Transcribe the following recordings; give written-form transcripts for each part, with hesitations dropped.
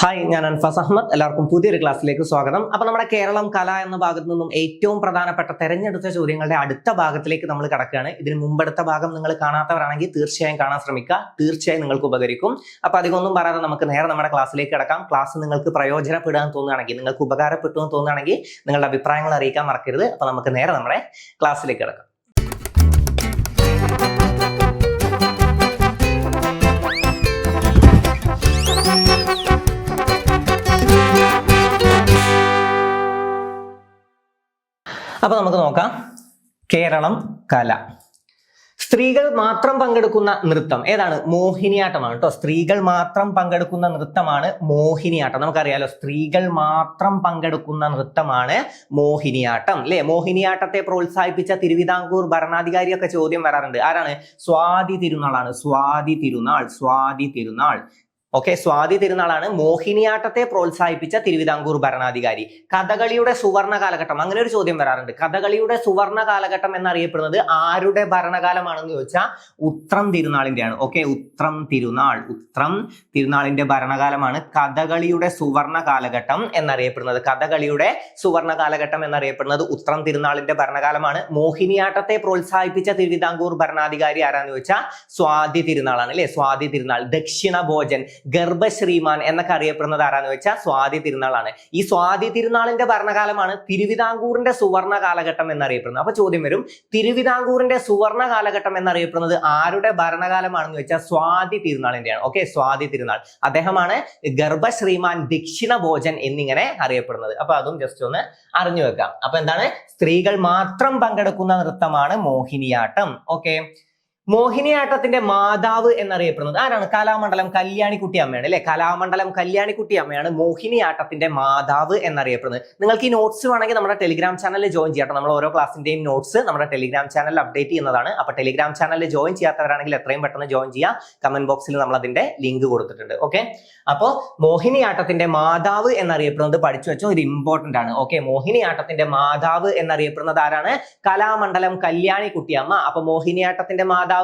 Hi, ഞാൻ അൻഫാസ് അഹമ്മദ്. എല്ലാവർക്കും പുതിയൊരു ക്ലാസ്സിലേക്ക് സ്വാഗതം. അപ്പൊ നമ്മുടെ കേരളം കല എന്ന ഭാഗത്ത് നിന്നും ഏറ്റവും പ്രധാനപ്പെട്ട തെരഞ്ഞെടുത്ത ചോദ്യങ്ങളുടെ അടുത്ത ഭാഗത്തിലേക്ക് നമ്മൾ കടക്കുകയാണ്. ഇതിന് മുമ്പെടുത്ത ഭാഗം നിങ്ങൾ കാണാത്തവരാണെങ്കിൽ തീർച്ചയായും കാണാൻ ശ്രമിക്കുക. തീർച്ചയായും നിങ്ങൾക്ക് ഉപകരിക്കും. അപ്പൊ അധികമൊന്നും പറയാതെ നമുക്ക് നേരെ നമ്മുടെ ക്ലാസ്സിലേക്ക് കിടക്കാം. ക്ലാസ് നിങ്ങൾക്ക് പ്രയോജനപ്പെടാൻ തോന്നുകയാണെങ്കിൽ, നിങ്ങൾക്ക് ഉപകാരപ്പെട്ടു എന്ന് തോന്നുകയാണെങ്കിൽ നിങ്ങളുടെ അഭിപ്രായങ്ങൾ അറിയിക്കാൻ മറക്കരുത്. അപ്പൊ നമുക്ക് നേരെ നമ്മുടെ ക്ലാസ്സിലേക്ക് കിടക്കാം. അപ്പൊ നമുക്ക് നോക്കാം. കേരളം കല. സ്ത്രീകൾ മാത്രം പങ്കെടുക്കുന്ന നൃത്തം ഏതാണ്? മോഹിനിയാട്ടമാണ് കേട്ടോ. സ്ത്രീകൾ മാത്രം പങ്കെടുക്കുന്ന നൃത്തമാണ് മോഹിനിയാട്ടം. നമുക്കറിയാലോ, സ്ത്രീകൾ മാത്രം പങ്കെടുക്കുന്ന നൃത്തമാണ് മോഹിനിയാട്ടം, അല്ലെ? മോഹിനിയാട്ടത്തെ പ്രോത്സാഹിപ്പിച്ച തിരുവിതാംകൂർ ഭരണാധികാരിയൊക്കെ ചോദ്യം വരാറുണ്ട്. ആരാണ്? സ്വാതി തിരുനാളാണ്. സ്വാതി തിരുനാൾ. ഓക്കെ, സ്വാതി തിരുനാളാണ് മോഹിനിയാട്ടത്തെ പ്രോത്സാഹിപ്പിച്ച തിരുവിതാംകൂർ ഭരണാധികാരി. കഥകളിയുടെ സുവർണ കാലഘട്ടം, അങ്ങനെ ഒരു ചോദ്യം വരാറുണ്ട്. കഥകളിയുടെ സുവർണ കാലഘട്ടം എന്നറിയപ്പെടുന്നത് ആരുടെ ഭരണകാലമാണെന്ന് ചോദിച്ചാൽ ഉത്രം തിരുനാളിന്റെയാണ്. ഓക്കെ, ഉത്രം തിരുനാളിന്റെ ഭരണകാലമാണ് കഥകളിയുടെ സുവർണ കാലഘട്ടം എന്നറിയപ്പെടുന്നത്. കഥകളിയുടെ സുവർണ കാലഘട്ടം എന്നറിയപ്പെടുന്നത് ഉത്രം തിരുനാളിന്റെ ഭരണകാലമാണ്. മോഹിനിയാട്ടത്തെ പ്രോത്സാഹിപ്പിച്ച തിരുവിതാംകൂർ ഭരണാധികാരി ആരാന്ന് ചോദിച്ചാൽ സ്വാതി തിരുനാളാണ്, അല്ലെ? സ്വാതി തിരുനാൾ. ദക്ഷിണ ഭോജൻ, ഗർഭശ്രീമാൻ എന്നൊക്കെ അറിയപ്പെടുന്നത് ആരാന്ന് വെച്ചാൽ സ്വാതി തിരുനാളാണ്. ഈ സ്വാതി തിരുനാളിന്റെ ഭരണകാലമാണ് തിരുവിതാംകൂറിന്റെ സുവർണ കാലഘട്ടം എന്നറിയപ്പെടുന്നത്. അപ്പൊ ചോദ്യം വരും, തിരുവിതാംകൂറിന്റെ സുവർണ കാലഘട്ടം എന്നറിയപ്പെടുന്നത് ആരുടെ ഭരണകാലമാണെന്ന് വെച്ചാൽ സ്വാതി തിരുനാളിന്റെയാണ്. ഓക്കെ, സ്വാതി തിരുനാൾ. അദ്ദേഹമാണ് ഗർഭശ്രീമാൻ, ദക്ഷിണ ഭോജൻ എന്നിങ്ങനെ അറിയപ്പെടുന്നത്. അപ്പൊ അതും ജസ്റ്റ് ഒന്ന് അറിഞ്ഞു വെക്കാം. അപ്പൊ എന്താണ്? സ്ത്രീകൾ മാത്രം പങ്കെടുക്കുന്ന നൃത്തമാണ് മോഹിനിയാട്ടം. ഓക്കെ, മോഹിനിയാട്ടത്തിന്റെ മാതാവ് എന്നറിയപ്പെടുന്നത് ആരാണ്? കലാമണ്ഡലം കല്യാണിക്കുട്ടി അമ്മയാണ്, അല്ലെ? കലാമണ്ഡലം കല്യാണിക്കുട്ടി അമ്മയാണ് മോഹിനിയാട്ടത്തിന്റെ മാതാവ് എന്നറിയപ്പെടുന്നത്. നിങ്ങൾക്ക് ഈ നോട്ട്സ് വേണമെങ്കിൽ നമ്മുടെ ടെലിഗ്രാം ചാനലിൽ ജോയിൻ ചെയ്യാം. നമ്മൾ ഓരോ ക്ലാസിന്റെയും നോട്ട്സ് നമ്മുടെ ടെലിഗ്രാം ചാനലിൽ അപ്ഡേറ്റ് ചെയ്യുന്നതാണ്. അപ്പൊ ടെലിഗ്രാം ചാനലിൽ ജോയിൻ ചെയ്യാത്തവരാണെങ്കിൽ എത്രയും പെട്ടെന്ന് ജോയിൻ ചെയ്യാം. കമന്റ് ബോക്സിൽ നമ്മൾ അതിന്റെ ലിങ്ക് കൊടുത്തിട്ടുണ്ട്. ഓക്കെ, അപ്പോ മോഹിനിയാട്ടത്തിന്റെ മാതാവ് എന്നറിയപ്പെടുന്നത് പഠിച്ചു വെച്ചോ, ഇത് ഇമ്പോർട്ടന്റ് ആണ്. ഓക്കെ, മോഹിനിയാട്ടത്തിന്റെ മാതാവ് എന്നറിയപ്പെടുന്നത് ആരാണ്? കലാമണ്ഡലം കല്യാണിക്കുട്ടിയമ്മ. അപ്പൊ മോഹിനിയാട്ടത്തിന്റെ മാതാവ്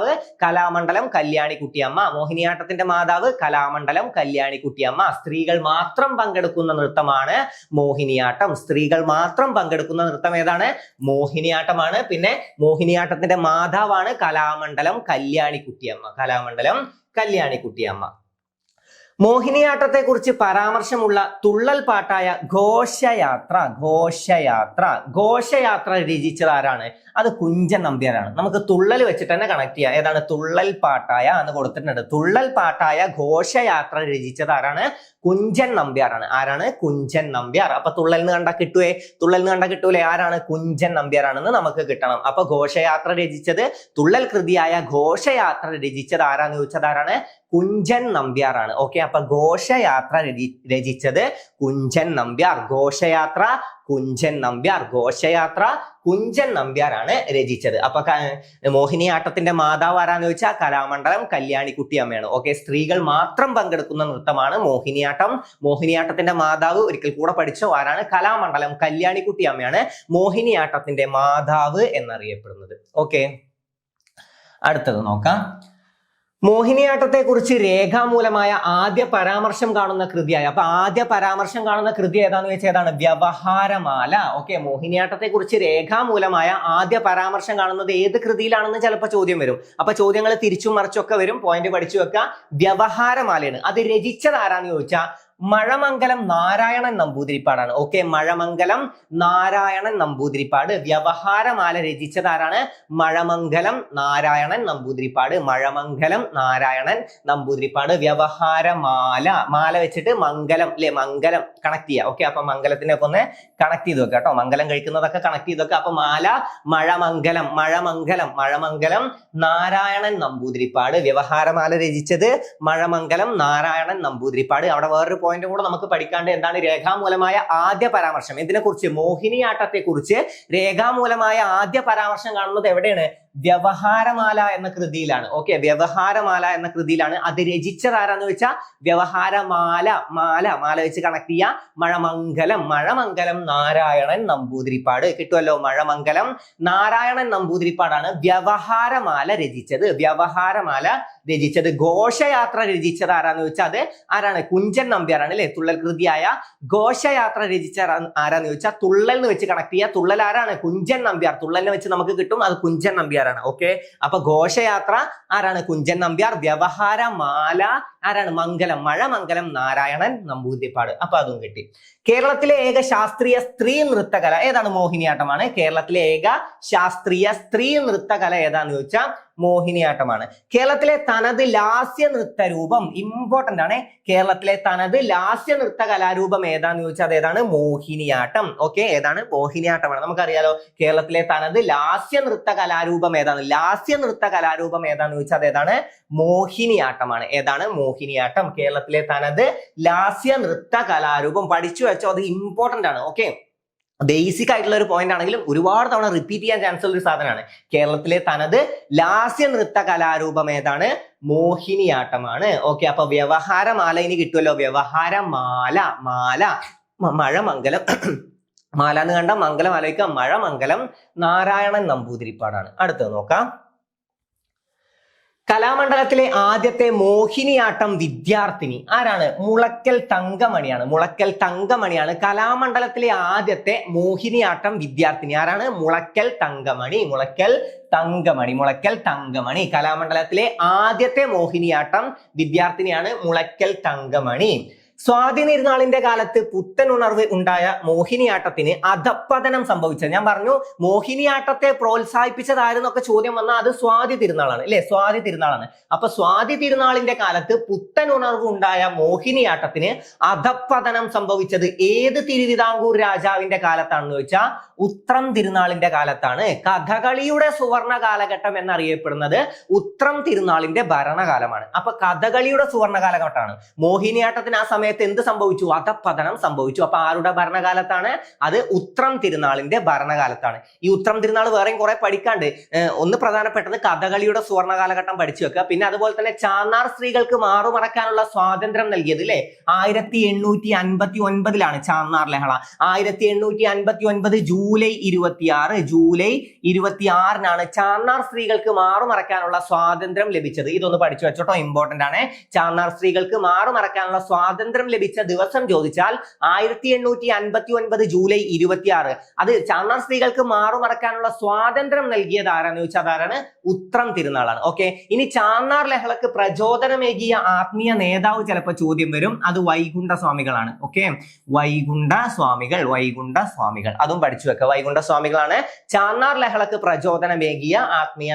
കലാമണ്ഡലം കല്യാണിക്കുട്ടിയമ്മ. മോഹിനിയാട്ടത്തിന്റെ മാതാവ് കലാമണ്ഡലം കല്യാണിക്കുട്ടിയമ്മ. സ്ത്രീകൾ മാത്രം പങ്കെടുക്കുന്ന നൃത്തമാണ് മോഹിനിയാട്ടം. സ്ത്രീകൾ മാത്രം പങ്കെടുക്കുന്ന നൃത്തം ഏതാണ്? മോഹിനിയാട്ടമാണ്. പിന്നെ മോഹിനിയാട്ടത്തിന്റെ മാതാവാണ് കലാമണ്ഡലം കല്യാണിക്കുട്ടിയമ്മ. മോഹിനിയാട്ടത്തെ കുറിച്ച് പരാമർശമുള്ള തുള്ളൽ പാട്ടായ ഘോഷയാത്ര രചിച്ചത് ആരാണ്? അത് കുഞ്ചൻ നമ്പ്യാരാണ്. നമുക്ക് തുള്ളൽ വെച്ചിട്ട് തന്നെ കണക്ട് ചെയ്യാം. ഏതാണ്? തുള്ളൽ പാട്ടായ എന്ന് കൊടുത്തിട്ടുണ്ട്. തുള്ളൽ പാട്ടായ ഘോഷയാത്ര രചിച്ചത് ആരാണ്? കുഞ്ചൻ നമ്പ്യാരാണ്. ആരാണ്? കുഞ്ചൻ നമ്പ്യാർ. അപ്പൊ തുള്ളലിന് കണ്ടാ കിട്ടൂലേ? ആരാണ്? കുഞ്ചൻ നമ്പ്യാരാണെന്ന് നമുക്ക് കിട്ടണം. അപ്പൊ ഘോഷയാത്ര രചിച്ചത്, തുള്ളൽ കൃതിയായ ഘോഷയാത്ര രചിച്ചത് ആരാന്ന് ചോദിച്ചത് ആരാണ്? കുഞ്ചൻ നമ്പ്യാറാണ്. ഓക്കെ, അപ്പൊ ഘോഷയാത്ര രചിച്ചത് കുഞ്ചൻ നമ്പ്യാർ. ഘോഷയാത്ര കുഞ്ചൻ നമ്പ്യാറാണ് രചിച്ചത്. അപ്പൊ മോഹിനിയാട്ടത്തിന്റെ മാതാവ് ആരാന്ന് ചോദിച്ചാൽ കലാമണ്ഡലം കല്യാണിക്കുട്ടി അമ്മയാണ്. ഓക്കെ, സ്ത്രീകൾ മാത്രം പങ്കെടുക്കുന്ന നൃത്തമാണ് മോഹിനിയാട്ടം. മോഹിനിയാട്ടത്തിന്റെ മാതാവ് ഒരിക്കൽ കൂടെ പഠിച്ചോ, ആരാണ്? കലാമണ്ഡലം കല്യാണിക്കുട്ടി അമ്മയാണ് മോഹിനിയാട്ടത്തിന്റെ മാതാവ് എന്നറിയപ്പെടുന്നത്. ഓക്കെ, അടുത്തത് നോക്കാം. മോഹിനിയാട്ടത്തെ കുറിച്ച് രേഖാമൂലമായ ആദ്യ പരാമർശം കാണുന്ന കൃതിയായ, അപ്പൊ ആദ്യ പരാമർശം കാണുന്ന കൃതി ഏതാന്ന് വെച്ചാൽ ഏതാണ്? വ്യവഹാരമാല. ഓക്കെ, മോഹിനിയാട്ടത്തെ കുറിച്ച് രേഖാമൂലമായ ആദ്യ പരാമർശം കാണുന്നത് ഏത് കൃതിയിലാണെന്ന് ചിലപ്പോൾ ചോദ്യം വരും. അപ്പൊ ചോദ്യങ്ങൾ തിരിച്ചും മറിച്ചൊക്കെ വരും. പോയിന്റ് പഠിച്ചു വെക്കുക. വ്യവഹാരമാലയാണ്. അത് രചിച്ചത് ആരാന്ന് ചോദിച്ചാൽ മഴമംഗലം നാരായണൻ നമ്പൂതിരിപ്പാടാണ്. ഓക്കെ, മഴമംഗലം നാരായണൻ നമ്പൂതിരിപ്പാട്. വ്യവഹാരമാല രചിച്ചത് ആരാണ്? മഴമംഗലം നാരായണൻ നമ്പൂതിരിപ്പാട്. വ്യവഹാരമാല, മാല വെച്ചിട്ട് മംഗലം, അല്ലെ? മംഗലം കണക്ട് ചെയ്യുക. ഓക്കെ, അപ്പൊ മംഗലത്തിനെ ഒക്കെ ഒന്ന് കണക്ട് ചെയ്ത് വെക്കുക കേട്ടോ. മംഗലം കഴിക്കുന്നതൊക്കെ കണക്ട് ചെയ്ത് വെക്കുക. അപ്പൊ മാല മഴമംഗലം നാരായണൻ നമ്പൂതിരിപ്പാട്. വ്യവഹാരമാല രചിച്ചത് മഴമംഗലം നാരായണൻ നമ്പൂതിരിപ്പാട്. അവിടെ വേറൊരു പോയിന്റ് കൂടെ നമുക്ക് പഠിക്കാണ്ട്. എന്താണ് രേഖാമൂലമായ ആദ്യ പരാമർശം? ഇതിനെ കുറിച്ച്, മോഹിനിയാട്ടത്തെ കുറിച്ച് രേഖാമൂലമായ ആദ്യ പരാമർശം കാണുന്നത് എവിടെയാണ്? വ്യവഹാരമാല എന്ന കൃതിയിലാണ്. ഓക്കെ, വ്യവഹാരമാല എന്ന കൃതിയിലാണ്. അത് രചിച്ചത് ആരാന്ന് വെച്ചാൽ വ്യവഹാരമാല, മാല വെച്ച് കണക്ട് ചെയ്യുക. മഴമംഗലം നാരായണൻ നമ്പൂതിരിപ്പാട്. കിട്ടുമല്ലോ, മഴമംഗലം നാരായണൻ നമ്പൂതിരിപ്പാടാണ് വ്യവഹാരമാല രചിച്ചത്. ഘോഷയാത്ര രചിച്ചത് ആരാന്ന് വെച്ചാൽ അത് ആരാണ്? കുഞ്ചൻ നമ്പ്യാരാണ് അല്ലെ. തുള്ളൽ കൃതിയായ ഘോഷയാത്ര രചിച്ച ആരാന്ന് ചോദിച്ചാൽ തുള്ളലിന് വെച്ച് കണക്ട് ചെയ്യുക. തുള്ളൽ ആരാണ്? കുഞ്ചൻ നമ്പ്യാർ. തുള്ളലിന് വെച്ച് നമുക്ക് കിട്ടും, അത് കുഞ്ചൻ നമ്പ്യാരാണ്. ഓക്കെ, അപ്പൊ ഘോഷയാത്ര ആരാണ്? കുഞ്ചൻ നമ്പ്യാർ. വ്യവഹാരമാല ആരാണ്? മഴമംഗലം നാരായണൻ നമ്പൂതിരിപ്പാട്. അപ്പൊ അതും കിട്ടി. കേരളത്തിലെ ഏക ശാസ്ത്രീയ സ്ത്രീ നൃത്തകല ഏതാണ്? മോഹിനിയാട്ടമാണ്. കേരളത്തിലെ ഏക ശാസ്ത്രീയ സ്ത്രീ നൃത്തകല ഏതാന്ന് ചോദിച്ചാൽ മോഹിനിയാട്ടമാണ്. കേരളത്തിലെ തനത് ലാസ്യ നൃത്തരൂപം ഇമ്പോർട്ടന്റ് ആണ്. കേരളത്തിലെ തനത് ലാസ്യ നൃത്ത കലാരൂപം ഏതാന്ന് ചോദിച്ചാൽ അതേതാണ്? മോഹിനിയാട്ടം. ഓക്കെ, ഏതാണ്? മോഹിനിയാട്ടമാണ്. നമുക്കറിയാലോ കേരളത്തിലെ തനത് ലാസ്യ നൃത്ത കലാരൂപം ഏതാണ്? ചോദിച്ചാൽ അതേതാണ്? മോഹിനിയാട്ടമാണ്. ഏതാണ്? മോഹിനിയാട്ടം. കേരളത്തിലെ തനത് ലാസ്യ നൃത്ത കലാരൂപം പഠിച്ചു വെച്ചോ, അത് ഇമ്പോർട്ടന്റ് ആണ്. ഓക്കെ, ബേസിക് ആയിട്ടുള്ള ഒരു പോയിന്റ് ആണെങ്കിലും ഒരുപാട് തവണ റിപ്പീറ്റ് ചെയ്യാൻ ചാൻസ് ഉള്ള ഒരു സാധനമാണ്. കേരളത്തിലെ തനത് ലാസ്യ നൃത്ത കലാരൂപം ഏതാണ്? മോഹിനിയാട്ടമാണ്. ഓക്കെ, അപ്പൊ വ്യവഹാരമാല ഇനി കിട്ടുമല്ലോ. വ്യവഹാരമാല, മഴമംഗലം മാല എന്ന് കണ്ട മംഗലം ആലോചിക്കാം. മഴമംഗലം നാരായണൻ നമ്പൂതിരിപ്പാടാണ്. അടുത്തത് നോക്കാം. കലാമണ്ഡലത്തിലെ ആദ്യത്തെ മോഹിനിയാട്ടം വിദ്യാർത്ഥിനി ആരാണ്? മുളയ്ക്കൽ തങ്കമണിയാണ്. കലാമണ്ഡലത്തിലെ ആദ്യത്തെ മോഹിനിയാട്ടം വിദ്യാർത്ഥിനി ആരാണ്? മുളയ്ക്കൽ തങ്കമണി. കലാമണ്ഡലത്തിലെ ആദ്യത്തെ മോഹിനിയാട്ടം വിദ്യാർത്ഥിനിയാണ് മുളയ്ക്കൽ തങ്കമണി. സ്വാതി തിരുനാളിന്റെ കാലത്ത് പുത്തൻ ഉണർവ് ഉണ്ടായ മോഹിനിയാട്ടത്തിന് അധപ്പതനം സംഭവിച്ചത്. ഞാൻ പറഞ്ഞു മോഹിനിയാട്ടത്തെ പ്രോത്സാഹിപ്പിച്ചതായിരുന്നൊക്കെ ചോദ്യം വന്നാൽ അത് സ്വാതി തിരുനാളാണ് അല്ലെ. സ്വാതി തിരുനാളാണ്. അപ്പൊ സ്വാതി തിരുനാളിന്റെ കാലത്ത് പുത്തൻ ഉണർവ് ഉണ്ടായ മോഹിനിയാട്ടത്തിന് അധപ്പതനം സംഭവിച്ചത് ഏത് തിരുവിതാംകൂർ രാജാവിന്റെ കാലത്താണെന്ന് ചോദിച്ചാൽ ഉത്രം തിരുനാളിന്റെ കാലത്താണ്. കഥകളിയുടെ സുവർണ കാലഘട്ടം എന്നറിയപ്പെടുന്നത് ഉത്രം തിരുനാളിന്റെ ഭരണകാലമാണ്. അപ്പൊ കഥകളിയുടെ സുവർണ കാലഘട്ടമാണ്. മോഹിനിയാട്ടത്തിന് ആ സമയത്ത് എന്ത് സംഭവിച്ചു? അധപ്പതനം സംഭവിച്ചു. അപ്പൊ ആരുടെ ഭരണകാലത്താണ്? അത് ഉത്രം തിരുനാളിന്റെ ഭരണകാലത്താണ്. ഈ ഉത്രം തിരുനാൾ വേറെയും കുറെ പഠിക്കാണ്ട്. ഒന്ന് പ്രധാനപ്പെട്ടത് കഥകളിയുടെ സുവർണ കാലഘട്ടം പഠിച്ചു വെക്കുക. പിന്നെ അതുപോലെ തന്നെ ചാന്നാർ സ്ത്രീകൾക്ക് മാറുമറക്കാനുള്ള സ്വാതന്ത്ര്യം നൽകിയത് അല്ലെ 1859 ചാന്നാർ ലഹള. 1859 ജൂലൈ 26 ചാന്നാർ സ്ത്രീകൾക്ക് മാറുമറക്കാനുള്ള സ്വാതന്ത്ര്യം ലഭിച്ചത്. ഇതൊന്ന് പഠിച്ചു വെച്ചോട്ടോ, ഇമ്പോർട്ടന്റ് ആണ്. ചാന്നാർ സ്ത്രീകൾക്ക് മാറുമറക്കാനുള്ള സ്വാതന്ത്ര്യം ലഭിച്ച ദിവസം ചോദിച്ചാൽ 1859 ജൂലൈ 26. അത് ചാന്നാർ സ്ത്രീകൾക്ക് മാറുമറക്കാനുള്ള സ്വാതന്ത്ര്യം നൽകിയത് ആരാന്ന് ചോദിച്ചാൽ അതാരാണ്? ഉത്രം തിരുനാളാണ്. ഓക്കെ, ഇനി ചാന്നാർ ലഹളക്ക് പ്രചോദനമേകിയ ആത്മീയ നേതാവ് ചിലപ്പോൾ ചോദ്യം വരും. അത് വൈകുണ്ഠ സ്വാമികളാണ്. ഓക്കെ, വൈകുണ്ഠ സ്വാമികൾ അതും പഠിച്ചു വെക്കുക. വൈകുണ്ഠ സ്വാമികളാണ് ചാന്നാർ ലഹളക്ക് പ്രചോദനമേകിയ ആത്മീയ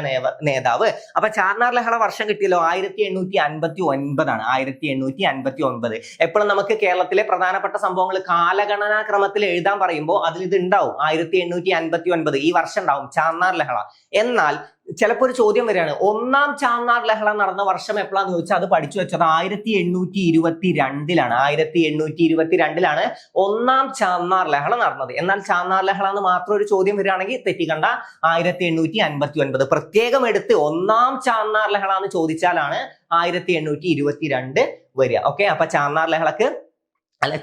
നേതാവ്. അപ്പൊ ചാന്നാർ ലഹള വർഷം കിട്ടിയല്ലോ 1859 1859. എപ്പോഴും നമുക്ക് കേരളത്തിലെ പ്രധാനപ്പെട്ട സംഭവങ്ങൾ കാലഗണനാ ക്രമത്തിൽ എഴുതാൻ പറയുമ്പോൾ അതിൽ ഇത് ഉണ്ടാവും. 1859 ഈ വർഷം ഉണ്ടാവും ചാന്നാർ ലഹള. എന്നാൽ ചിലപ്പോൾ ഒരു ചോദ്യം വരികയാണ്, ഒന്നാം ചാന്നാർ ലഹള നടന്ന വർഷം എപ്പോഴാന്ന് ചോദിച്ചാൽ അത് പഠിച്ചു വെച്ചത് 1822 1822 ഒന്നാം ചാന്നാർ ലഹള നടന്നത്. എന്നാൽ ചാന്നാർ ലഹള എന്ന് മാത്രം ഒരു ചോദ്യം വരികയാണെങ്കിൽ തെറ്റിക്കണ്ട. 1859 പ്രത്യേകം എടുത്ത് ഒന്നാം ചാന്നാർ ലഹള എന്ന് ചോദിച്ചാലാണ് 1822 വരിക. ഓക്കെ, അപ്പൊ ചാന്നാർ ലഹളക്ക്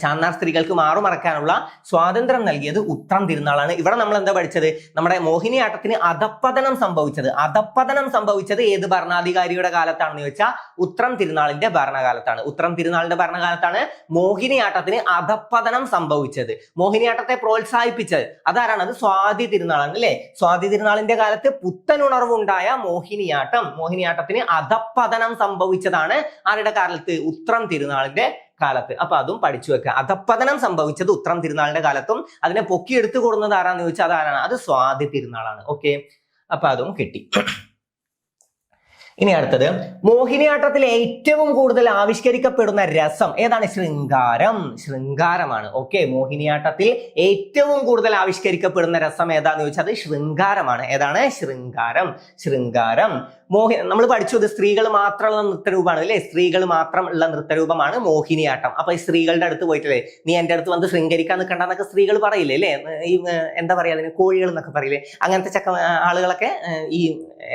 ചാന്നാർ സ്ത്രീകൾക്ക് മാറുമറക്കാനുള്ള സ്വാതന്ത്ര്യം നൽകിയത് ഉത്രം തിരുനാളാണ്. ഇവിടെ നമ്മൾ എന്താ പഠിച്ചത്? നമ്മുടെ മോഹിനിയാട്ടത്തിന് അധപ്പതനം സംഭവിച്ചത് ഏത് ഭരണാധികാരിയുടെ കാലത്താണെന്ന് ചോദിച്ചാൽ ഉത്രം തിരുനാളിന്റെ ഭരണകാലത്താണ്. ഉത്രം തിരുനാളിന്റെ ഭരണകാലത്താണ് മോഹിനിയാട്ടത്തിന് അധപ്പതനം സംഭവിച്ചത്. മോഹിനിയാട്ടത്തെ പ്രോത്സാഹിപ്പിച്ചത് അതാരാണ്? അത് സ്വാതി തിരുനാളാണ് അല്ലെ. സ്വാതി തിരുനാളിന്റെ കാലത്ത് പുത്തൻ ഉണർവുണ്ടായ മോഹിനിയാട്ടത്തിന് അധപ്പതനം സംഭവിച്ചതാണ് ആരുടെ കാലത്ത്? ഉത്രം തിരുനാളിന്റെ കാലത്ത്. അപ്പൊ അതും പഠിച്ചു വെക്കുക. അധപ്പതനം സംഭവിച്ചത് ഉത്രം തിരുനാളിന്റെ കാലത്തും അതിനെ പൊക്കിയെടുത്തു കൊടുക്കുന്നത് ആരാന്ന് ചോദിച്ചാൽ അതാരാണ്? അത് സ്വാതി തിരുനാളാണ്. ഓക്കെ, അപ്പൊ അതും കിട്ടി. ഇനി അടുത്തത്, മോഹിനിയാട്ടത്തിൽ ഏറ്റവും കൂടുതൽ ആവിഷ്കരിക്കപ്പെടുന്ന രസം ഏതാണ്? ശൃംഗാരമാണ്. ഓക്കെ, മോഹിനിയാട്ടത്തിൽ ഏറ്റവും കൂടുതൽ ആവിഷ്കരിക്കപ്പെടുന്ന രസം ഏതാന്ന് ചോദിച്ചാൽ അത് ശൃംഗാരമാണ്. ഏതാണ്? ശൃംഗാരം. നമ്മൾ പഠിച്ചു ഇത് സ്ത്രീകൾ മാത്രമുള്ള നൃത്തരൂപമാണ് അല്ലെ, സ്ത്രീകൾ മാത്രം ഉള്ള നൃത്തരൂപമാണ് മോഹിനിയാട്ടം. അപ്പൊ ഈ സ്ത്രീകളുടെ അടുത്ത് പോയിട്ടില്ലേ, നീ എന്റെ അടുത്ത് വന്ന് ശൃംഗരിക്കാൻ നിൽക്കണ്ടെന്നൊക്കെ സ്ത്രീകൾ പറയില്ലേ അല്ലെ, ഈ എന്താ പറയാ അതിന്, കോഴികൾ എന്നൊക്കെ പറയില്ലേ, അങ്ങനത്തെ ആളുകളൊക്കെ ഈ